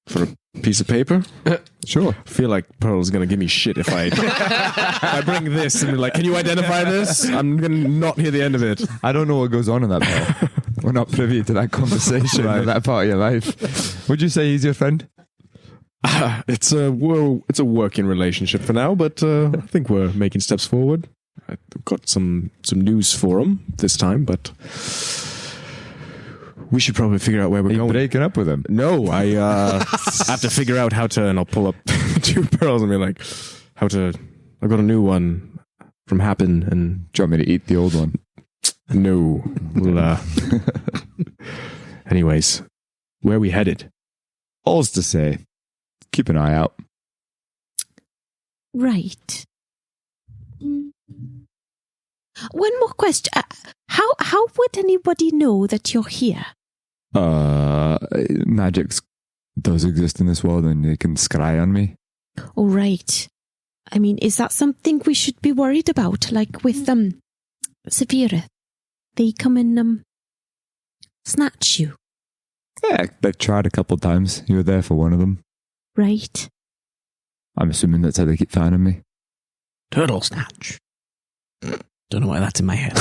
for a piece of paper? Sure. I feel like Pearl's going to give me shit if I I bring this and be like, can you identify this? I'm going to not hear the end of it. I don't know what goes on in that part. We're not privy to that conversation or that part of your life. Would you say he's your friend? It's a working relationship for now, but I think we're making steps forward. I've got some news for him this time, but we should probably figure out where we're Are you going. breaking up with him? No, I have to figure out how to, and I'll pull up 2 pearls and be like, I've got a new one from Happen, and Do you want me to eat the old one? no. We'll, anyways, where are we headed? All's to say, keep an eye out. right. One more question. How would anybody know that you're here? Magic does exist in this world and they can scry on me. Oh, right. I mean, is that something we should be worried about? Like with Safirith, they come and snatch you, Yeah, they've tried a couple times. You were there for one of them. right? I'm assuming that's how they keep finding me. Turtle snatch. Don't know why that's in my head.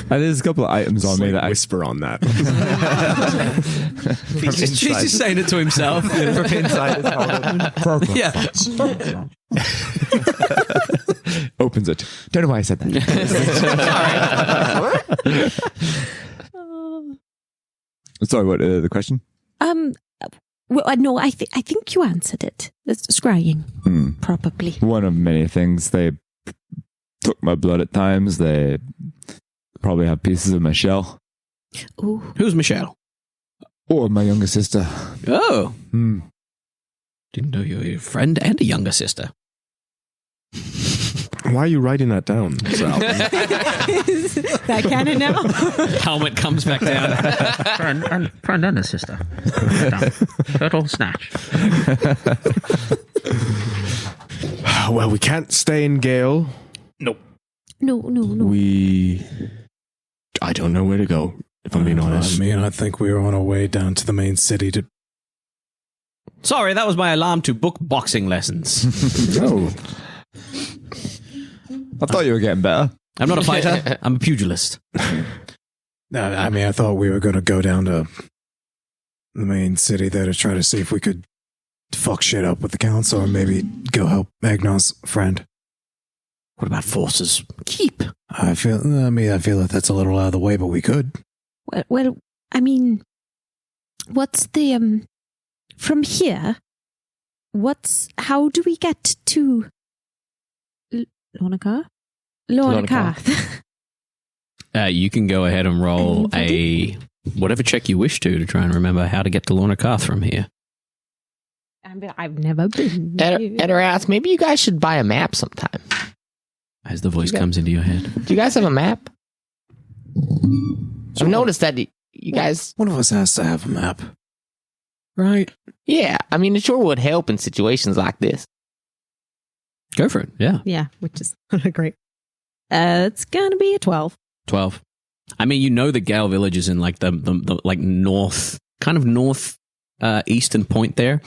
And there's a couple of items on me that I whisper on that. He's just saying it to himself. from inside. Yeah. Opens it. Don't know why I said that. Sorry, what the question? Well, no, I think you answered it. It's scrying, probably. One of many things. They took my blood at times. They probably have pieces of my shell. Oh, Who's Michelle? Or my younger sister. Oh. Didn't know you were a friend and a younger sister. Why are you writing that down, Sal? that canon now. Helmet comes back down. Friend and a sister. Turtle snatch. Well, we can't stay in Gheal. Nope. No. I don't know where to go, if I'm being honest. I think we were on our way down to the main city to... Sorry, that was my alarm to book boxing lessons. Oh. I thought you were getting better. I'm not a fighter. I'm a pugilist. I thought we were going to go down to the main city there to try to see if we could fuck shit up with the council or maybe go help Agnar's friend. What about Force's keep? I feel like that's a little out of the way, but we could. Well, I mean, what's the from here? How do we get to Lornacarth? You can go ahead and roll whatever check you wish to try and remember how to get to Lorna Karth from here. I've never been. Etterath, maybe you guys should buy a map sometime. As the voice comes into your head. Do you guys have a map? I've noticed that you guys... One of us has to have a map. Right? Yeah, I mean, it sure would help in situations like this. Go for it, yeah. Yeah, which is great. It's going to be a 12. 12. I mean, you know the Gheal village is in like the like north, kind of north eastern point there.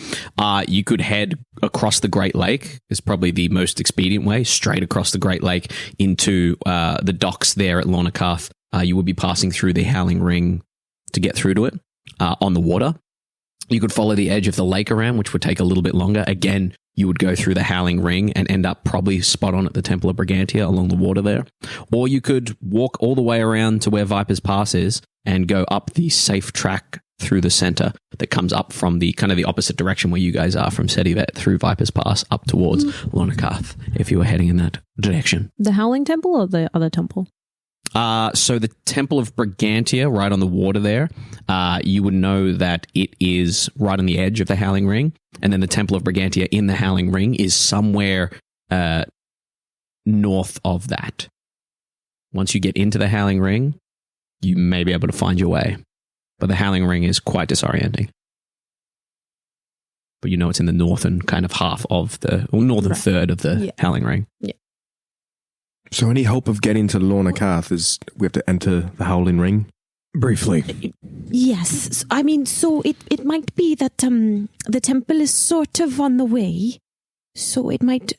You could head across the Great Lake is probably the most expedient way, straight across the Great Lake into the docks there at Lorna Karth. You would be passing through the Howling Ring to get through to it on the water. You could follow the edge of the lake around, which would take a little bit longer. Again, you would go through the Howling Ring and end up probably spot on at the Temple of Brigantia along the water there. Or you could walk all the way around to where Viper's Pass is and go up the safe track through the center that comes up from the kind of the opposite direction where you guys are from Setivet through Viper's Pass up towards Lorna Karth if you were heading in that direction. The Howling Temple or the other temple? So the Temple of Brigantia, right on the water there, you would know that it is right on the edge of the Howling Ring, and then the Temple of Brigantia in the Howling Ring is somewhere north of that. Once you get into the Howling Ring, you may be able to find your way, but the Howling Ring is quite disorienting. But you know it's in the northern kind of half of northern third of the Howling Ring. Yeah. So any hope of getting to Lorna Karth is we have to enter the Howling Ring? Briefly. Yes. I mean, so it might be that the temple is sort of on the way. So it might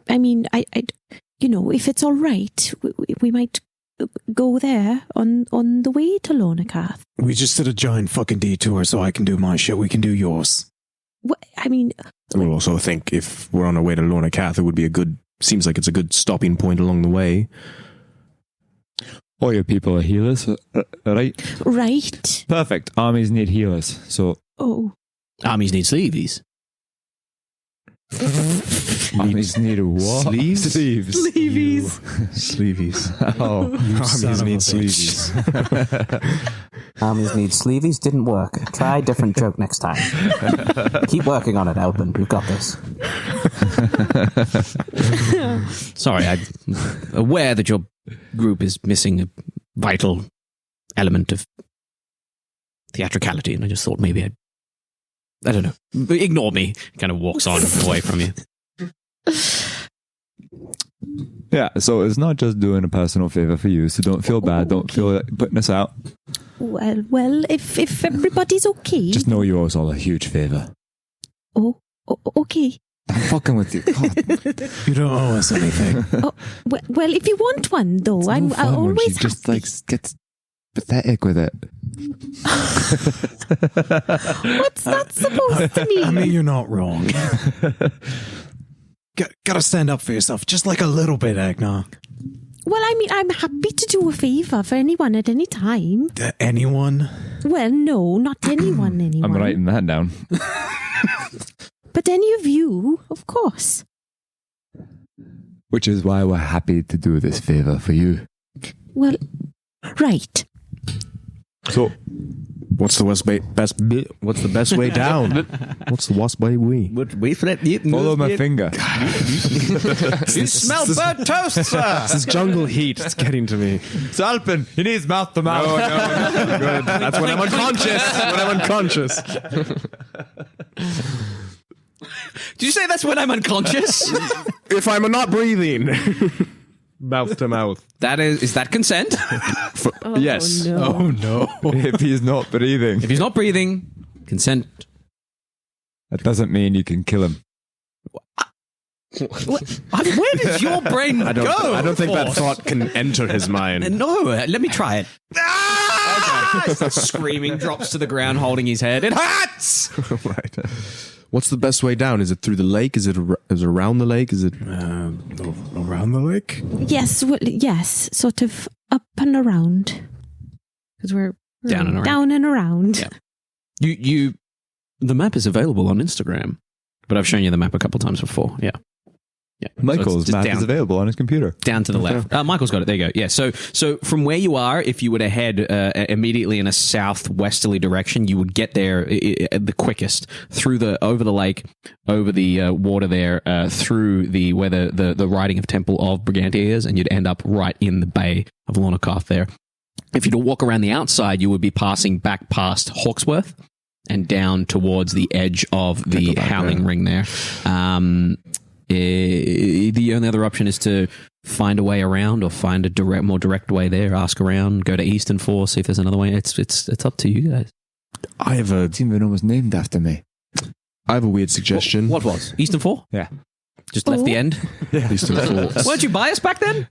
I mean, I you know, if it's all right, we might go there on the way to Lorna Karth. We just did a giant fucking detour so I can do my shit. We can do yours. I mean... I also think if we're on our way to Lorna Karth, it would be seems like it's a good stopping point along the way. All your people are healers, right? Right. Perfect. Armies need healers, so... Oh. Armies need sleeves. Armies need a what? Sleeves? Sleeves. Sleeves. Oh, Armies need sleeves. Armies need sleeves didn't work. Try a different joke next time. Keep working on it, Elbin. You've got this. Sorry, I'm aware that your group is missing a vital element of theatricality, and I just thought maybe I don't know. Ignore me. Kind of walks on away from you. yeah, so it's not just doing a personal favor for you, so don't feel bad. Don't feel like putting us out. Well, if everybody's okay. Just know you owe us all a huge favor. Oh, okay. I'm fucking with you. God. You don't owe us anything. Well, if you want one, though, I always she just like gets pathetic with it. What's that supposed to mean? I mean, you're not wrong. Gotta stand up for yourself, just like a little bit, Agenar. Well, I mean, I'm happy to do a favor for anyone at any time. Anyone? Well, no, not anyone. I'm writing that down. But any of you, of course. Which is why we're happy to do this favor for you. Well, right. So, what's the best way down? What's the worst way Wait for that. Follow my finger. You smell burnt toast, sir. This is jungle heat. It's getting to me. It's Alpin. He needs mouth to mouth. No. Good. That's when I'm unconscious. Did you say that's when I'm unconscious? If I'm not breathing. Mouth to mouth. Is that consent? Yes. No. Oh, no. If he's not breathing. If he's not breathing, consent. That doesn't mean you can kill him. Where did your brain go? I don't think that thought can enter his mind. No, let me try it. Okay. Starts screaming, drops to the ground, holding his head. It hurts! Right. What's the best way down? Is it through the lake? Is it around the lake? Is it around the lake? Yes, yes, sort of up and around. Because we're down and around. Down and around. Yeah. The map is available on Instagram, but I've shown you the map a couple times before. Yeah. Yeah, Michael's just map is available on his computer. Down to the left. Michael's got it. There you go. Yeah. So from where you are, if you were to head immediately in a southwesterly direction, you would get there the quickest over the lake, over the water there, through where the riding of Temple of Briganti is, and you'd end up right in the Bay of Lornakoth there. If you were to walk around the outside, you would be passing back past Hawksworth and down towards the edge of the Howling Ring there. The only other option is to find a way around or find a more direct way there. Ask around, go to Eastern 4, see if there's another way. It's up to you guys. I have a Team Venom was named after me. I have a weird suggestion. What was? Eastern 4? Yeah. Just left the end? Yeah. Eastern 4. Weren't you biased back then?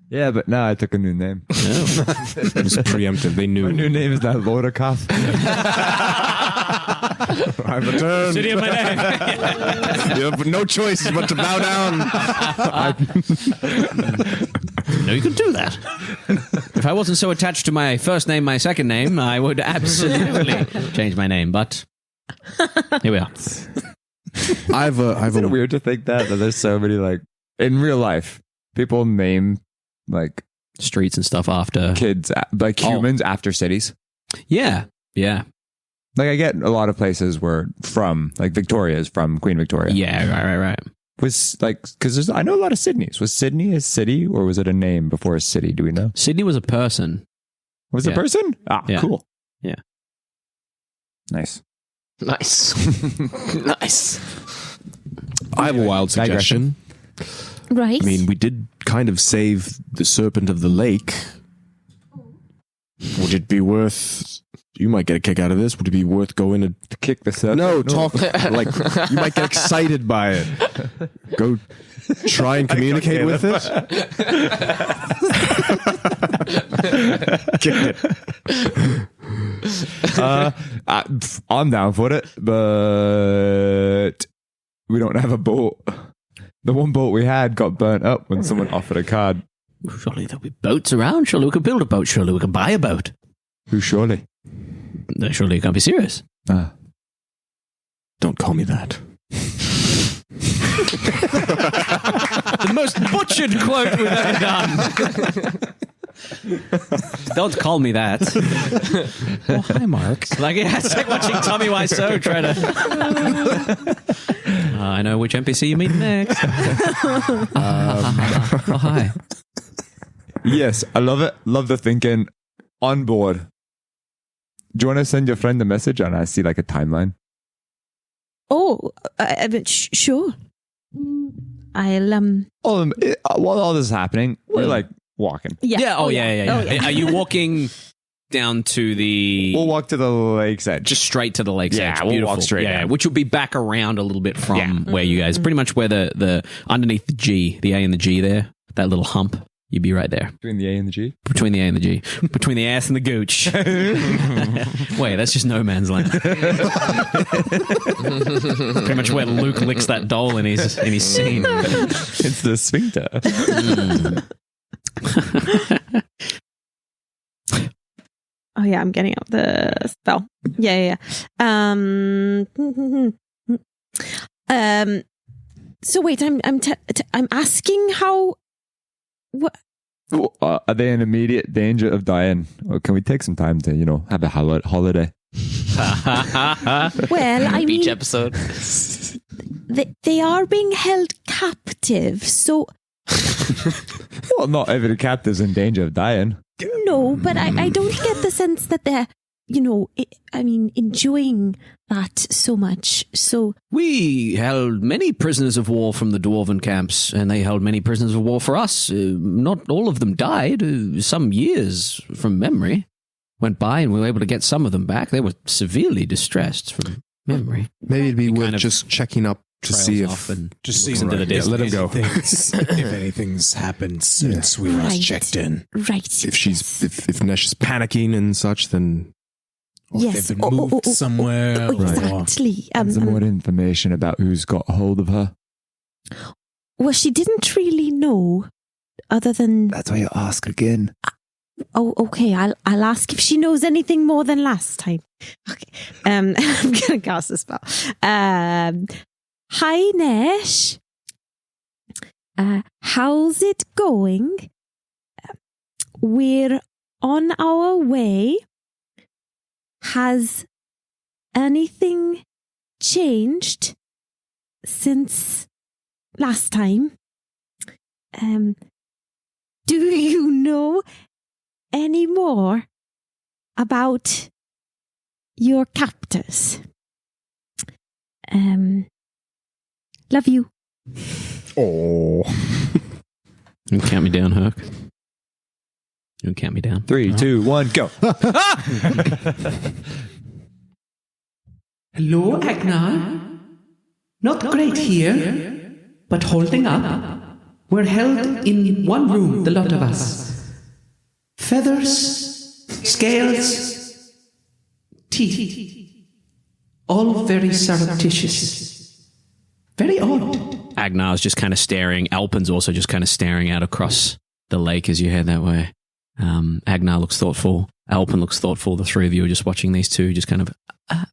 Yeah, but now I took a new name. It was preemptive. They knew. My new name is now Lordakoth. I've returned. City of my name. You have no choice but to bow down. No, you can do that. If I wasn't so attached to my first name, my second name, I would absolutely change my name. But here we are. Isn't it weird to think that there's so many, like, in real life, people name, like, streets and stuff after kids, like humans after cities? Yeah. Like, I get a lot of places where like Victoria is from Queen Victoria. Yeah, right. Was like, because I know a lot of Sydneys. Was Sydney a city or was it a name before a city? Do we know? Sydney was a person. Was it a person? Ah, yeah. Cool. Yeah. Nice. Nice. I have a wild suggestion. Right. I mean, we did kind of save the Serpent of the Lake. Would it be worth... You might get a kick out of this. Would it be worth going to kick the serpent? No, talk like you might get excited by it. Go try and communicate with it. Kick it. I'm down for it, but we don't have a boat. The one boat we had got burnt up when someone offered a card. Surely there'll be boats around. Surely we could build a boat. Surely we could buy a boat. Who surely? No, surely you can't be serious. Don't call me that. The most butchered quote we've ever done. Don't call me that. Oh, hi, Mark. Like, yeah, it's like watching Tommy Wiseau try to... I know which NPC you meet next. Oh, hi. Yes, I love it. Love the thinking. On board. Do you want to send your friend a message and I see like a timeline? Oh, sure. I'll While all this is happening, we're like walking. Yeah. Oh, yeah. Are you walking down to the... We'll walk to the lake's edge. Just straight to the lake's edge. We'll Beautiful. walk straight down. Which will be back around a little bit from where you guys... Pretty much where the underneath the G, the A and the G there, that little hump. You'd be right there. Between the A and the G? Between the A and the G. Between the ass and the gooch. Wait, that's just no man's land. Pretty much where Luke licks that doll in his scene. It's the sphincter. Oh yeah, I'm getting out the spell. Yeah. So wait, I'm asking how. What? Are they in immediate danger of dying, or can we take some time to, have a holiday? Well, I Beach mean, episode. they are being held captive, so. Well, not every captive's in danger of dying. No, but I don't get the sense that they're, enjoying that so much. So we held many prisoners of war from the dwarven camps, and they held many prisoners of war for us. Not all of them died. Some years from memory went by, and we were able to get some of them back. They were severely distressed from memory. Maybe it'd be worth just checking up to see if... Just see into the distance. let him go. if anything's happened since we last checked in. Right. If Nesh is panicking and such, then... Or if they've been moved somewhere. Exactly. Some more information about who's got a hold of her. Well, she didn't really know, other than... That's why you ask again. Oh, okay. I'll ask if she knows anything more than last time. Okay. I'm gonna cast a spell. Hi, Nesh. how's it going? We're on our way. Has anything changed since last time? Do you know any more about your captors? Love you. Oh. You count me down, Herc. You count me down. 3, 2, 1, go. Hello, Agenar. Not great here, but holding up. We're held in one room, the lot of us. Feathers, scales, teeth. All very surreptitious. Very odd. Agnar's just kind of staring. Alpin's also just kind of staring out across the lake as you head that way. Agenar looks thoughtful. Alpin looks thoughtful. The three of you are just watching these two, just kind of... Are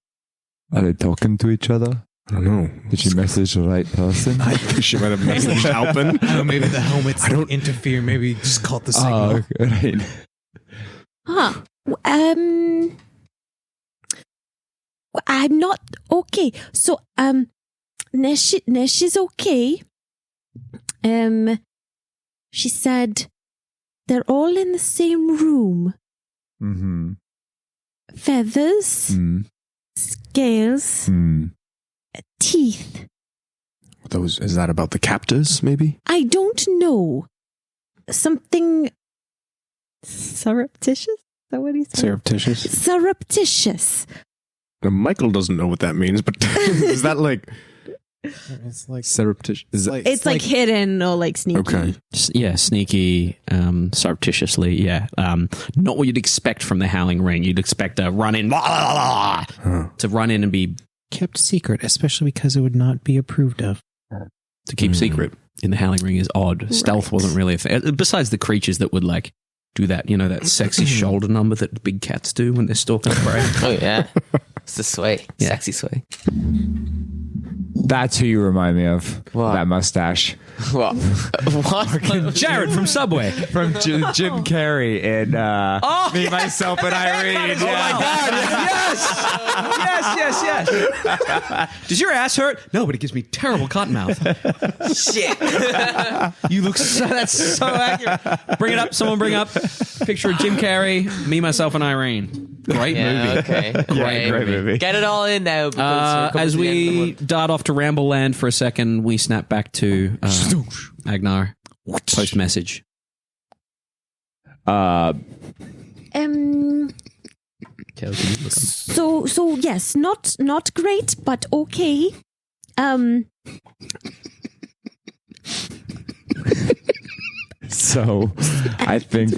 they talking to each other? I don't know. Did she message the right person? I think she might have messaged Alpin. I don't know, maybe the helmets don't interfere. Maybe just caught the signal. Oh, right. Huh. I'm not okay. So, Nesh is okay. She said they're all in the same room. Mm-hmm. Feathers, scales, teeth. Those, is that about the captors, maybe? I don't know. Something surreptitious? Is that what he said? Surreptitious? Surreptitious. Now, Michael doesn't know what that means, but is that like... It's like surreptitious? Is that, It's like hidden or like sneaky. okay. Yeah, sneaky, surreptitiously, yeah. Not what you'd expect from the Howling Ring. You'd expect a run in, to run in and be... kept secret, especially because it would not be approved of. To keep secret in the Howling Ring is odd. Stealth wasn't really a thing. Besides the creatures that would like do that, you know, that sexy shoulder number that big cats do when they're stalking a prey. Oh, yeah. It's the sway. Yeah. Sexy sway. That's who you remind me of. What? That mustache. What? Jared from Subway. From Jim Carrey in Me, Myself, and Irene. Oh my God! Yes. Does your ass hurt? No, but it gives me terrible cotton mouth. Shit. You look so. That's so accurate. Bring it up. Someone bring up picture of Jim Carrey, Me, Myself, and Irene. Great movie. Okay. Great movie. Get it all in now. because we're coming As to the end of the we month. dart off to Ramble Land for a second, we snap back to Agenar. Post message. So yes, not great, but okay. So, I think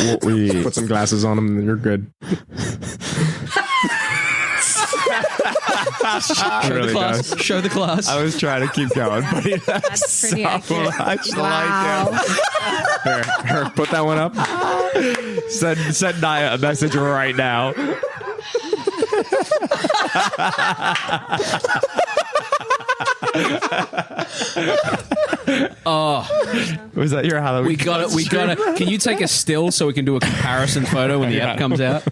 what we... Put some glasses on him and then you're good. Show the class. I was trying to keep going, but That's pretty accurate. Wow. Here, put that one up. Send Naya a message right now. Was that your Halloween? We got it. Can you take a still so we can do a comparison photo when the app comes out?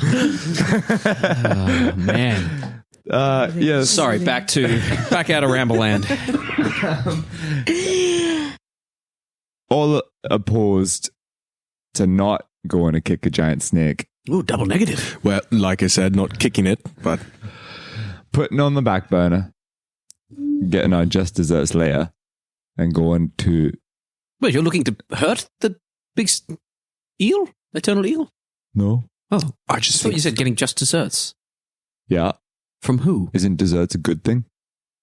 Oh, man. Yes. Sorry, back out of Ramble Land. All opposed to not going to kick a giant snake. Ooh, double negative. Well, like I said, not kicking it, but Putting on the back burner. Getting our Just Desserts layer. And going to... Well, you're looking to hurt the big eel? Eternal eel? No. Oh, I just thought think you said getting just desserts. Yeah. From who? Isn't desserts a good thing?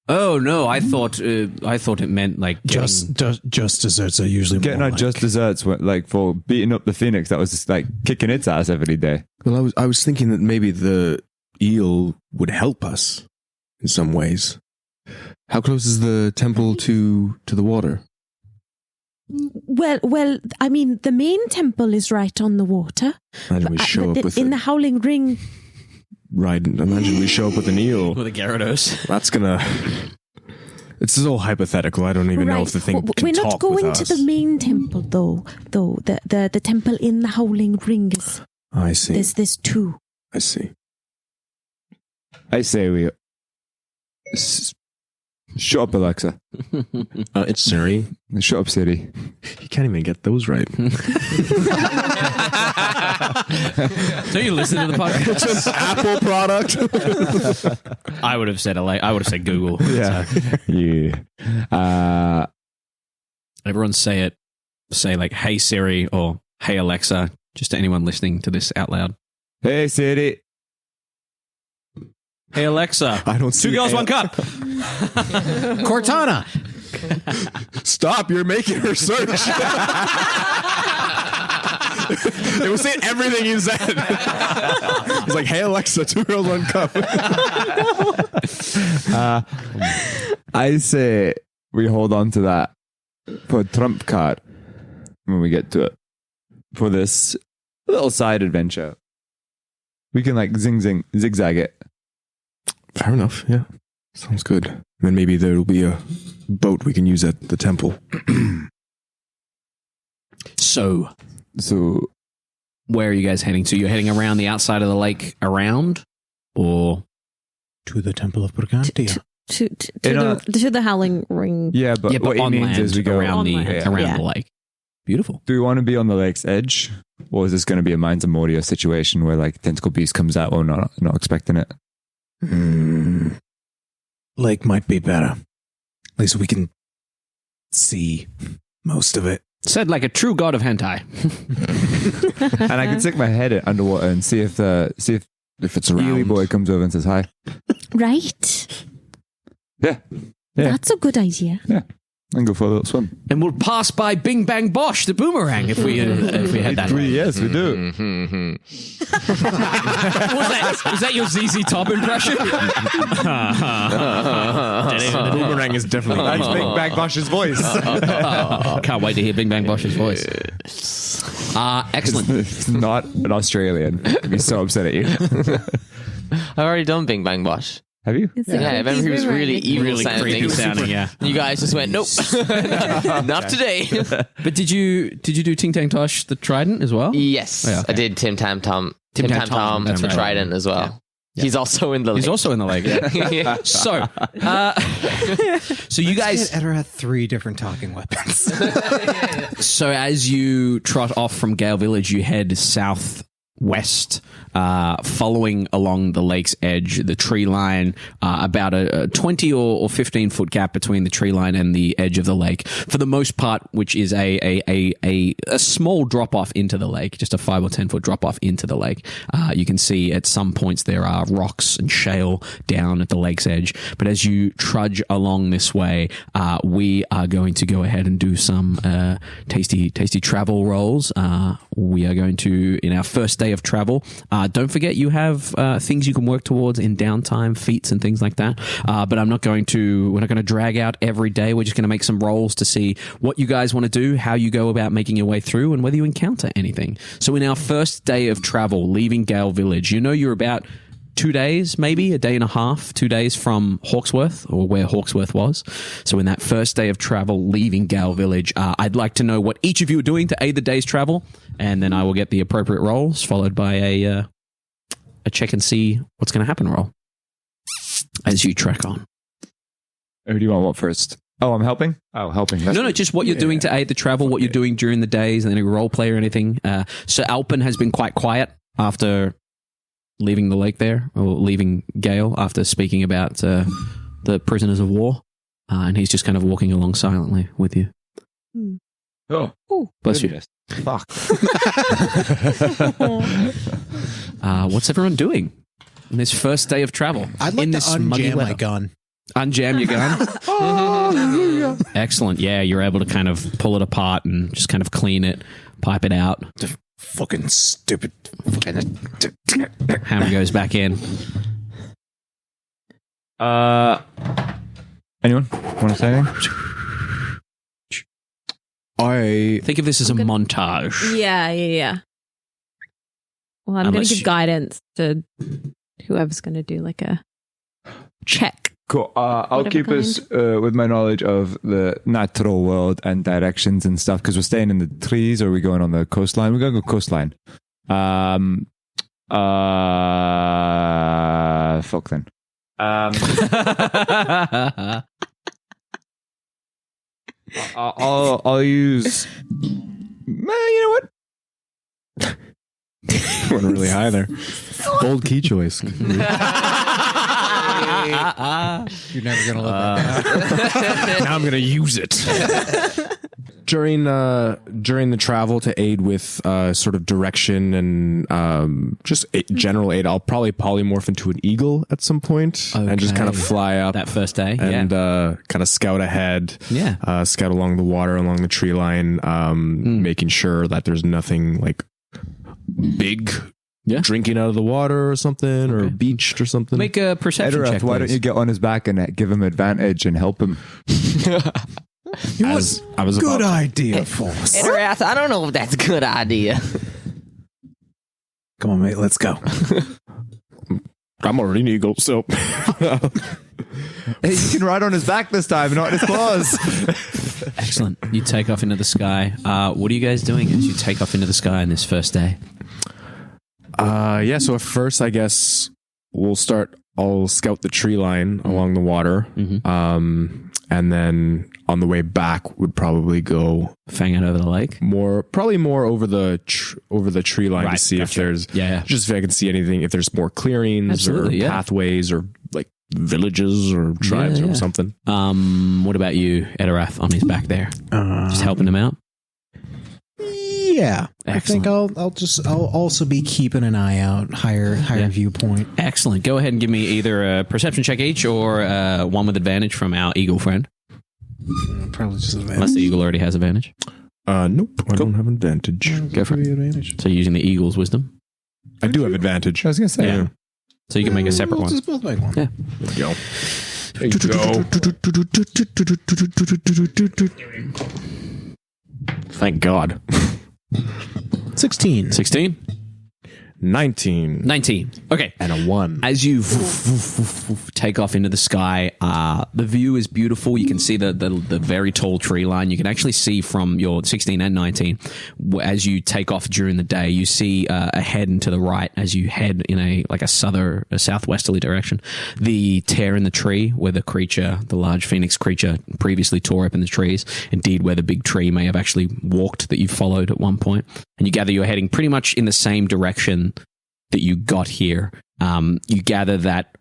Oh no, I thought it meant like Just desserts are usually Getting more our like, Just Desserts like for beating up the Phoenix. That was just like kicking its ass every day. Well, I was thinking that maybe the eel would help us in some ways. How close is the temple to the water? Well, I mean, the main temple is right on the water. Imagine we show up with in the Howling Ring. Right. Imagine we show up with an eel. with a Gyarados. That's gonna It's all hypothetical. I don't even know if the thing can We're not talk with going to us. the main temple, though. The temple in the Howling Ring is. I see. There's two. I see. I say we shut up, Alexa. It's Siri. Shut up, Siri. You can't even get those right. Don't you listen to the podcast? It's an Apple product. I would have said Google. Yeah. So, Yeah. everyone say it. Say like, "Hey Siri" or "Hey Alexa," just to anyone listening to this out loud. Hey, Siri. Hey Alexa. I don't see Two girls, it. one cup. Cortana. Stop! You're making her search. It was saying everything you said. It's like, "Hey Alexa, 2 girls, 1 cup." I say we hold on to that for a trump card when we get to it for this little side adventure. We can like zigzag it. Fair enough. Yeah, sounds good. And then maybe there'll be a boat we can use at the temple. So, So where are you guys heading to? You're heading around the outside of the lake, or To the Temple of Briganti. To know- the Howling Ring. yeah, but but what he on means land is we go around the On land. Yeah. lake. Beautiful. Do we want to be on the lake's edge, or is this going to be a Minds of Moria situation where like tentacle beast comes out or not expecting it? Lake might be better. At least we can see most of it. Said like a true god of hentai. And I can stick my head underwater and see if If it's Healy around. boy comes over and says hi. Right. Yeah, yeah. That's a good idea. And go for a little swim. And we'll pass by Bing Bang Bosh, the boomerang, if we head that way. Yes, we do. Was that your ZZ Top impression? The boomerang is definitely. That's Big Bang Bosh's voice. Can't wait to hear Bing Bang Bosh's voice. Excellent. It's not an Australian. I'd be so upset at you. I've already done Bing Bang Bosh. Have you? It's Yeah, I remember he was really evil Really sounding. creepy sounding, yeah. You guys just went, nope, not today. But did you do Ting Tang Tosh the Trident as well? Yes, Oh, yeah, okay. I did Tim Tam Tom. Tim Tim Tam Tam Tom. Tom, That's that's for right. Trident as well. Yeah. He's also in the. He's lake. also in the lake. Yeah. So, so you guys. Etterath 3 different talking weapons. So as you trot off from Gheal Village, you head southwest, following along the lake's edge, the tree line, about a 20 or 15 foot gap between the tree line and the edge of the lake. For the most part, which is a small drop off into the lake, just a 5 or 10 foot drop off into the lake. You can see at some points there are rocks and shale down at the lake's edge. But as you trudge along this way, we are going to go ahead and do some tasty travel rolls. We are going to, in our first day of travel, don't forget you have things you can work towards in downtime, feats and things like that. But we're not going to drag out every day. We're just going to make some rolls to see what you guys want to do, how you go about making your way through, and whether you encounter anything. So in our first day of travel, leaving Gheal Village, you know you're about 2 days, maybe a day and a half, 2 days from Hawksworth, or where Hawksworth was. So in that first day of travel, leaving Gheal Village, I'd like to know what each of you are doing to aid the day's travel, and then I will get the appropriate rolls, followed by a check and see what's going to happen roll as you trek on. Who do you want first? Oh, I'm helping? Oh, helping. That's No, just what you're doing to aid the travel, what you're doing during the days, and any role play or anything. So Alpin has been quite quiet after leaving the lake there, or leaving Gheal after speaking about the prisoners of war, and he's just kind of walking along silently with you. Oh, Bless you. Fuck. What's everyone doing on this first day of travel? I'd like in to this muggy unjam my weather? gun. Unjam your gun? Excellent. Yeah, you're able to kind of pull it apart and just kind of clean it, pipe it out. Fucking stupid. Hammer goes back in. Anyone want to say anything? I Think of this as a montage. Yeah. Well, I'm going Unless to give you- guidance to whoever's going to do like a check Cool. I'll Whatever keep us with my knowledge of the natural world and directions and stuff, because we're staying in the trees, or are we going on the coastline? We're going to go coastline. Fuck then. I'll use. You know what? Went really high there. Bold key choice. You're never gonna look like that. Now I'm gonna use it. During the travel to aid with sort of direction and just general aid, I'll probably polymorph into an eagle at some point and just kind of fly up that first day and kind of scout ahead. Yeah. Scout along the water, along the tree line, making sure that there's nothing like big drinking out of the water or something, or beached or something. Make a perception Etterath, check. why don't you get on his back and give him advantage and help him? I was Good idea, Force. Etterath, I don't know if that's a good idea. Come on, mate. Let's go. I'm already an eagle, so Hey, you can ride on his back this time, not his claws. Excellent. You take off into the sky. What are you guys doing as you take off into the sky on this first day? So at first, I guess I'll scout the tree line along the water. And then on the way back would probably go Fang out over the lake. Probably more over the tree line to see if there's just if I can see anything, if there's more clearings or pathways or like villages or tribes or something. What about you, Etterath, on his back there? Just helping him out? Yeah. Excellent. I think I'll also be keeping an eye out, higher viewpoint. Excellent. Go ahead and give me either a perception check each or one with advantage from our eagle friend. Probably just advantage. Unless the eagle already has advantage. Nope. I don't have advantage. Go for it. Advantage. So you're using the eagle's wisdom? I do have advantage. I was going to say. Yeah. So you can make a separate We'll one. just both make one. Yeah. There you go. Thank God. 16. 16? 19. 19. Okay. And a 1. As you take off into the sky, the view is beautiful. You can see the very tall tree line. You can actually see from your 16 and 19, as you take off during the day, you see ahead and to the right as you head in a southwesterly direction, the tear in the tree where the large phoenix creature previously tore up in the trees. Indeed, where the big tree may have actually walked that you followed at one point. And you gather you're heading pretty much in the same direction that you got here. You gather that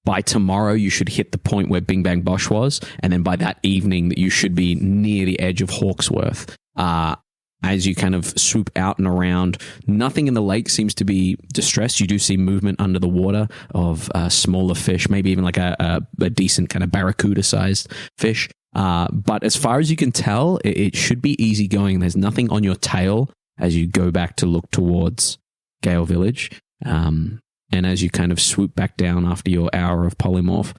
by tomorrow you should hit the point where Bing Bang Bosch was, and then by that evening that you should be near the edge of Hawksworth. As you kind of swoop out and around, nothing in the lake seems to be distressed. You do see movement under the water of smaller fish, maybe even like a decent kind of barracuda-sized fish. But as far as you can tell, it should be easy going. There's nothing on your tail as you go back to look towards Gheal Village. And as you kind of swoop back down after your hour of polymorph,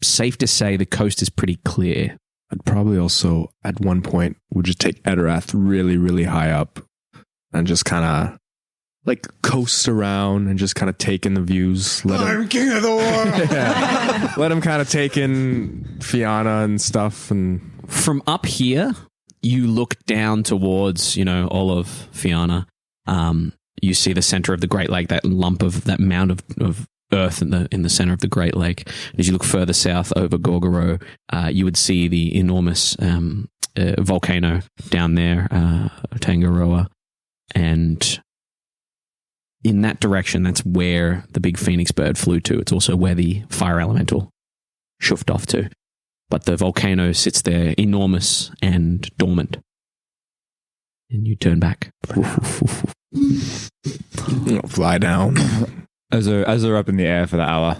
safe to say the coast is pretty clear. I'd probably also, at one point, would just take Etterath really, really high up and just kind of like coast around and just kind of take in the views. I'm king of the world. Let him kind of take in Fianna and stuff. And from up here, you look down towards, all of Fianna. You see the center of the Great Lake, that lump of that mound of earth in the center of the Great Lake. As you look further south over Gorgoro, you would see the enormous volcano down there, Tangaroa, and in that direction, that's where the big phoenix bird flew to. It's also where the fire elemental shoofed off to. But the volcano sits there, enormous and dormant. And you turn back. Fly down. As they're up in the air for the hour,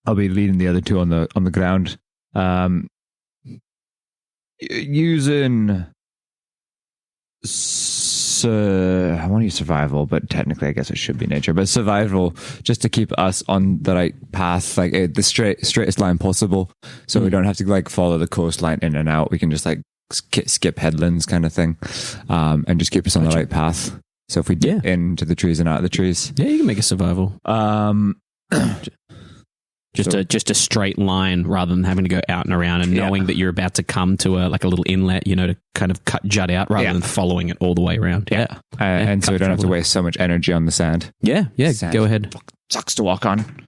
I'll be leading the other two on the ground. Using I want to use survival, but technically I guess it should be nature. But survival, just to keep us on the right path, like the straightest line possible, so we don't have to follow the coastline in and out. We can just skip headlands kind of thing, and just keep us on the right path. So if we dip into the trees and out of the trees, you can make a survival. Just a straight line rather than having to go out and around and knowing that you're about to come to a little inlet, to kind of jut out rather than following it all the way around. Yeah. And so we don't have to waste so much energy on the sand. Yeah. Sand Go ahead. Sucks to walk on.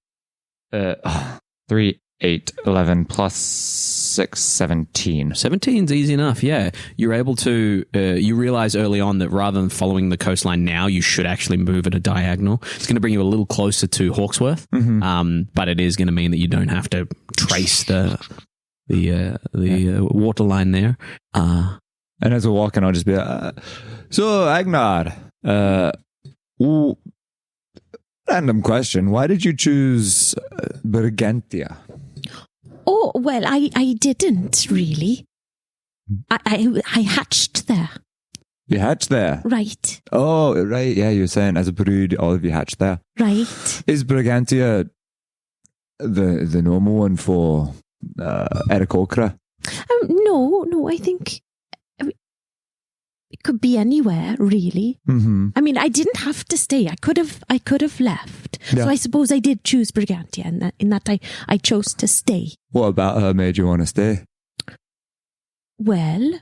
3, 8, 11 plus 6, 17. 17's easy enough, yeah. You're able to, you realize early on that rather than following the coastline now, you should actually move at a diagonal. It's going to bring you a little closer to Hawksworth, but it is going to mean that you don't have to trace the water line there. And as we're walking, I'll just be so Agenar, random question. Why did you choose Brigantia? Oh, well, I didn't really. I hatched there. You hatched there? Right. Oh, right. Yeah, you were saying as a brood, all of you hatched there. Right. Is Brigantia the normal one for Aarakocra? No, I think it could be anywhere, really. Mm-hmm. I mean, I didn't have to stay. I could have left. Yeah. So I suppose I did choose Brigantia, and in that I chose to stay. What about her made you want to stay? Well,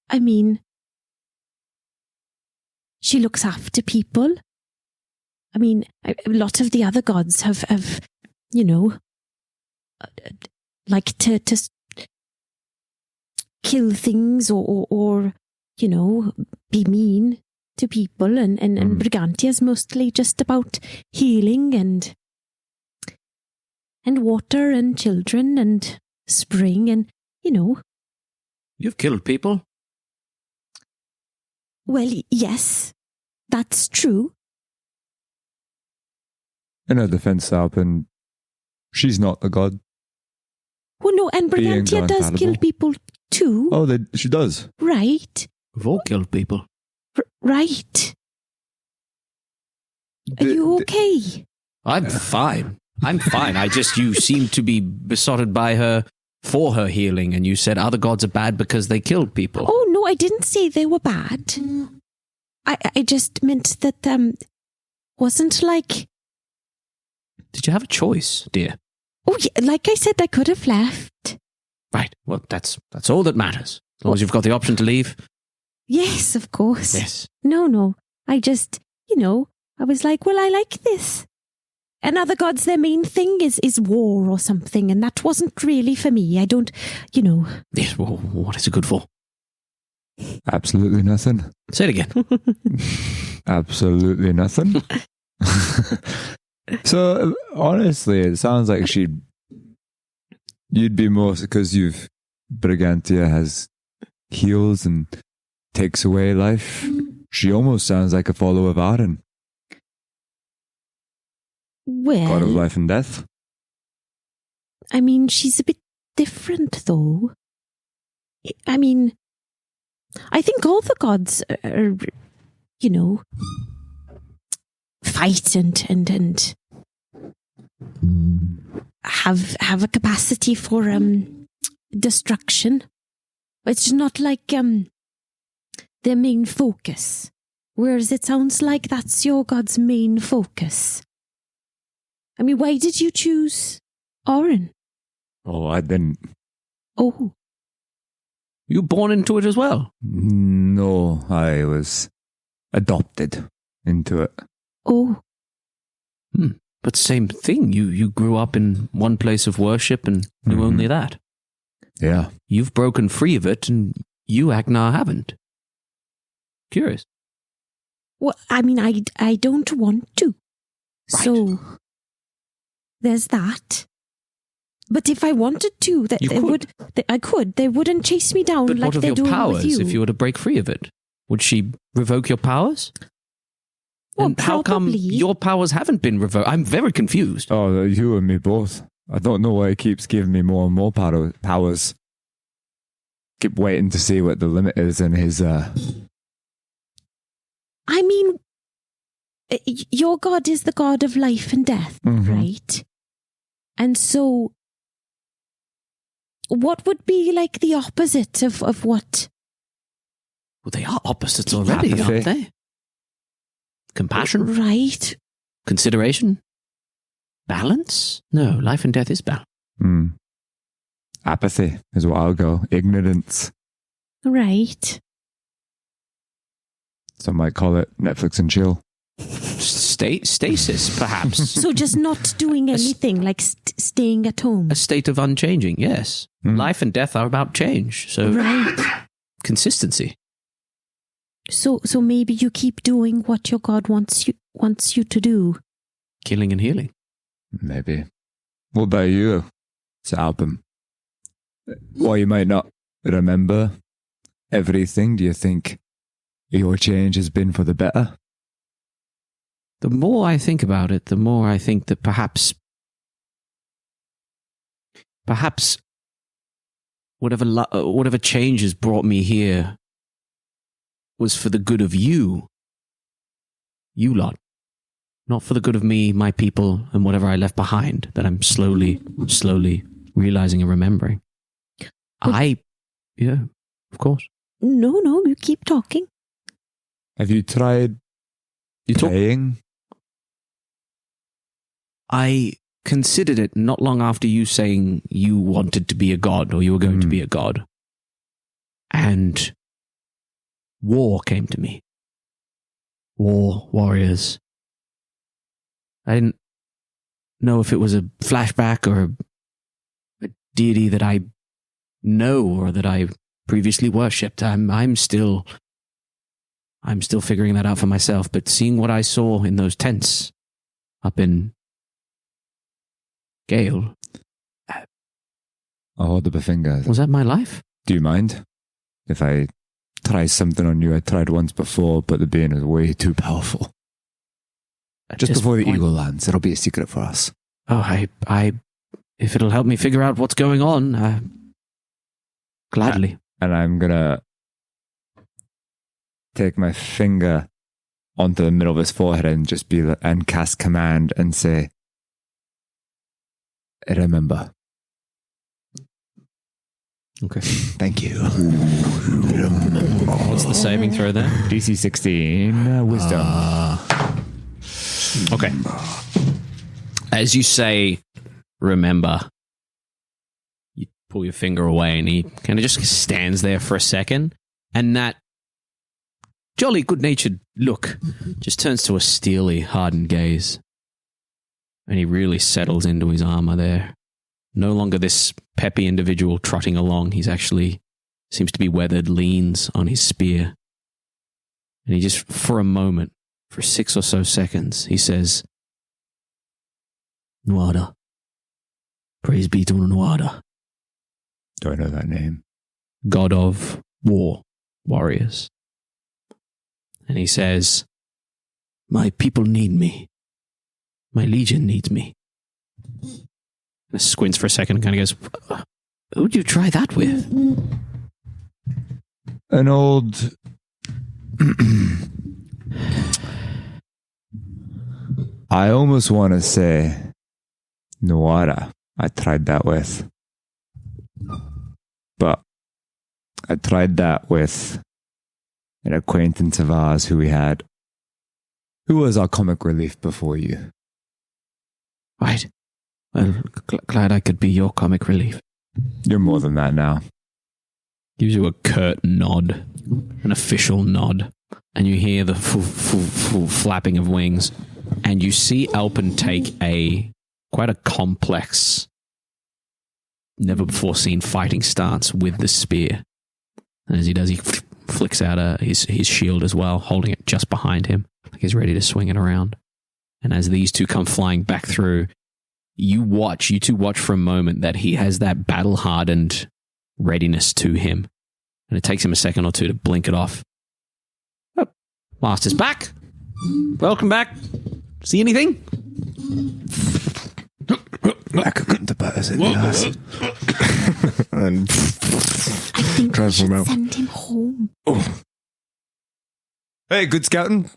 I mean, she looks after people. I mean, a lot of the other gods have like to kill things or be mean to people, and Brigantia is mostly just about healing and water and children and spring and You've killed people? Well, yes, that's true. In her defense, Alpin, she's not a god. Well, no, and Being Brigantia does non-fallible. kill people too. Oh, she does. Right. We've all killed people. Right. Are you okay? I'm fine. You seem to be besotted by her for her healing, and you said other gods are bad because they killed people. Oh, no, I didn't say they were bad. I just meant that, wasn't like... Did you have a choice, dear? Oh, yeah, like I said, I could have left. Right. Well, that's all that matters. As long as you've got the option to leave. Yes, of course. Yes. No. I just, I was like, well, I like this. And other gods, their main thing is war or something, and that wasn't really for me. I don't, Yes, well, what is it good for? Absolutely nothing. Say it again. Absolutely nothing. So, honestly, it sounds like you'd be more, because Brigantia has heals and takes away life. She almost sounds like a follower of Arden. Well, God of life and death. I mean, she's a bit different, though. I mean, I think all the gods are, fight and have a capacity for destruction. It's not like their main focus. Whereas it sounds like that's your god's main focus. I mean, why did you choose Oren? Oh, I didn't. Oh. You born into it as well? No, I was adopted into it. Oh. But same thing. You grew up in one place of worship and knew only that. Yeah. You've broken free of it, and you, Agenar, haven't. Curious. Well, I mean, I don't want to. Right. So, there's that. But if I wanted to, I could. They wouldn't chase me down But like what of they're your doing powers with you. if you were to break free of it? Would she revoke your powers? Well, And how come probably. your powers haven't been revoked? I'm very confused. Oh, you and me both. I don't know why he keeps giving me more and more powers. Keep waiting to see what the limit is in his... I mean, your god is the god of life and death, right? And so, what would be like the opposite of what? Well, they are opposites already, Apathy. aren't they? Compassion? Right. Consideration? balance? No, life and death is balance. Apathy is what I'll go. Ignorance. Right. Some might call it Netflix and chill. Stasis, perhaps. So just not doing anything, like staying at home. A state of unchanging, yes. Life and death are about change. So Right. consistency. So maybe you keep doing what your God wants you to do. Killing and healing. Maybe. What about you? It's an album. While you might not remember everything, do you think your change has been for the better? The more I think about it, the more I think that perhaps whatever change has brought me here was for the good of you lot. Not for the good of me, my people, and whatever I left behind that I'm slowly realizing and remembering. Yeah, of course. No, you keep talking. Have you tried praying? I considered it not long after you saying you wanted to be a god, or you were going to be a god. And war came to me. Warriors. I didn't know if it was a flashback or a deity that I know or that I previously worshipped. I'm still figuring that out for myself, but seeing what I saw in those tents up in Gheal. I'll hold up a finger. Was that my life? Do you mind if I try something on you I tried once before, but the being is way too powerful? Just before the eagle lands, it'll be a secret for us. Oh, I if it'll help me figure out what's going on, gladly. And I'm gonna take my finger onto the middle of his forehead and just and cast command and say, remember. Okay. Thank you. What's the saving throw there? DC 16, wisdom. Okay. As you say, remember, you pull your finger away and he kind of just stands there for a second, and that jolly good-natured look just turns to a steely, hardened gaze. And he really settles into his armor there. No longer this peppy individual trotting along. He's actually seems to be weathered, leans on his spear. And he just, for a moment, for 6 or so seconds, he says, Nuada. Praise be to Nuada. Do I know that name? God of warriors. And he says, my people need me. My legion needs me. And squints for a second and kind of goes, who'd you try that with? An old... I almost want to say Nuada I tried that with. But I tried that with an acquaintance of ours who was our comic relief before you. Right. Well, glad I could be your comic relief. You're more than that now. Gives you a curt nod, an official nod, and you hear the flapping of wings, and you see Alpin take quite a complex, never before seen fighting stance with the spear. And as he does, he flicks out his shield as well, holding it just behind him, like he's ready to swing it around. And as these two come flying back through, you two watch for a moment that he has that battle-hardened readiness to him. And it takes him a second or two to blink it off. Oh, Master's back. Welcome back. See anything? Back up the butters in the ass. And I think we should send him home. Oh. Hey, good scouting.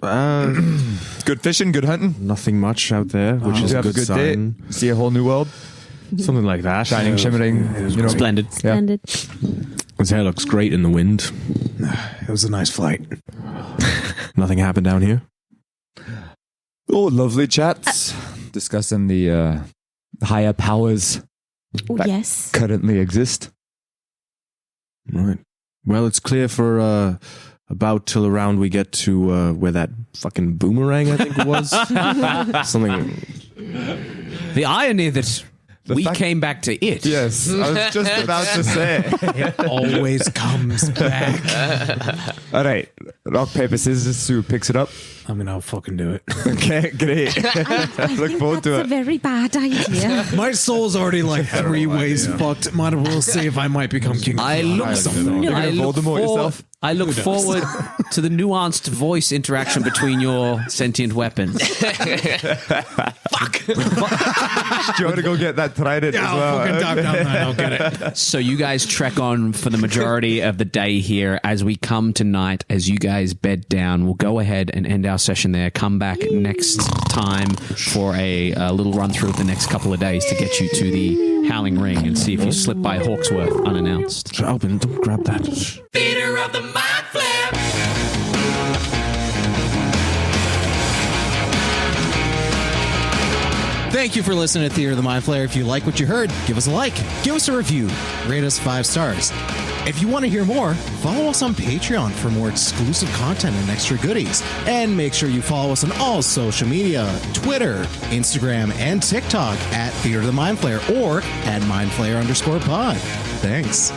Good fishing, good hunting. Nothing much out there, which is a good sign. Day. See a whole new world. Something like that. Shining, shimmering. Splendid. Yeah. Splendid. His hair looks great in the wind. It was a nice flight. Nothing happened down here. Oh, lovely chats. discussing the higher powers Oh, that yes. currently exist. Right. Well, it's clear for about till around we get to where that fucking boomerang, I think it was. Something. The irony that we fact- came back to it. Yes, I was just about to say. It always comes back. All right, rock, paper, scissors. Sue picks it up. I mean, I'll fucking do it. Okay, great. Look forward to That's a it. very bad idea. My soul's already like 3 ways fucked. Might as well see if I might become king. I look Voldemort yourself. I look forward to the nuanced voice interaction between your sentient weapons. Fuck. Do you want to go get that trident as well? I'll fucking dive down there and I'll get it. So you guys trek on for the majority of the day here. As we come tonight, as you guys bed down, we'll go ahead and end our session there. Come back next time for a little run through of the next couple of days to get you to the Howling Ring and see if you slip by Hawksworth unannounced. Alvin, don't grab that. Theater of the Mind Flip. Thank you for listening to Theater of the Mind Flayer. If you like what you heard, give us a like, give us a review, rate us 5 stars. If you want to hear more, follow us on Patreon for more exclusive content and extra goodies. And make sure you follow us on all social media, Twitter, Instagram, and TikTok at Theater of the Mind Flayer or at MindFlayer_pod. Thanks.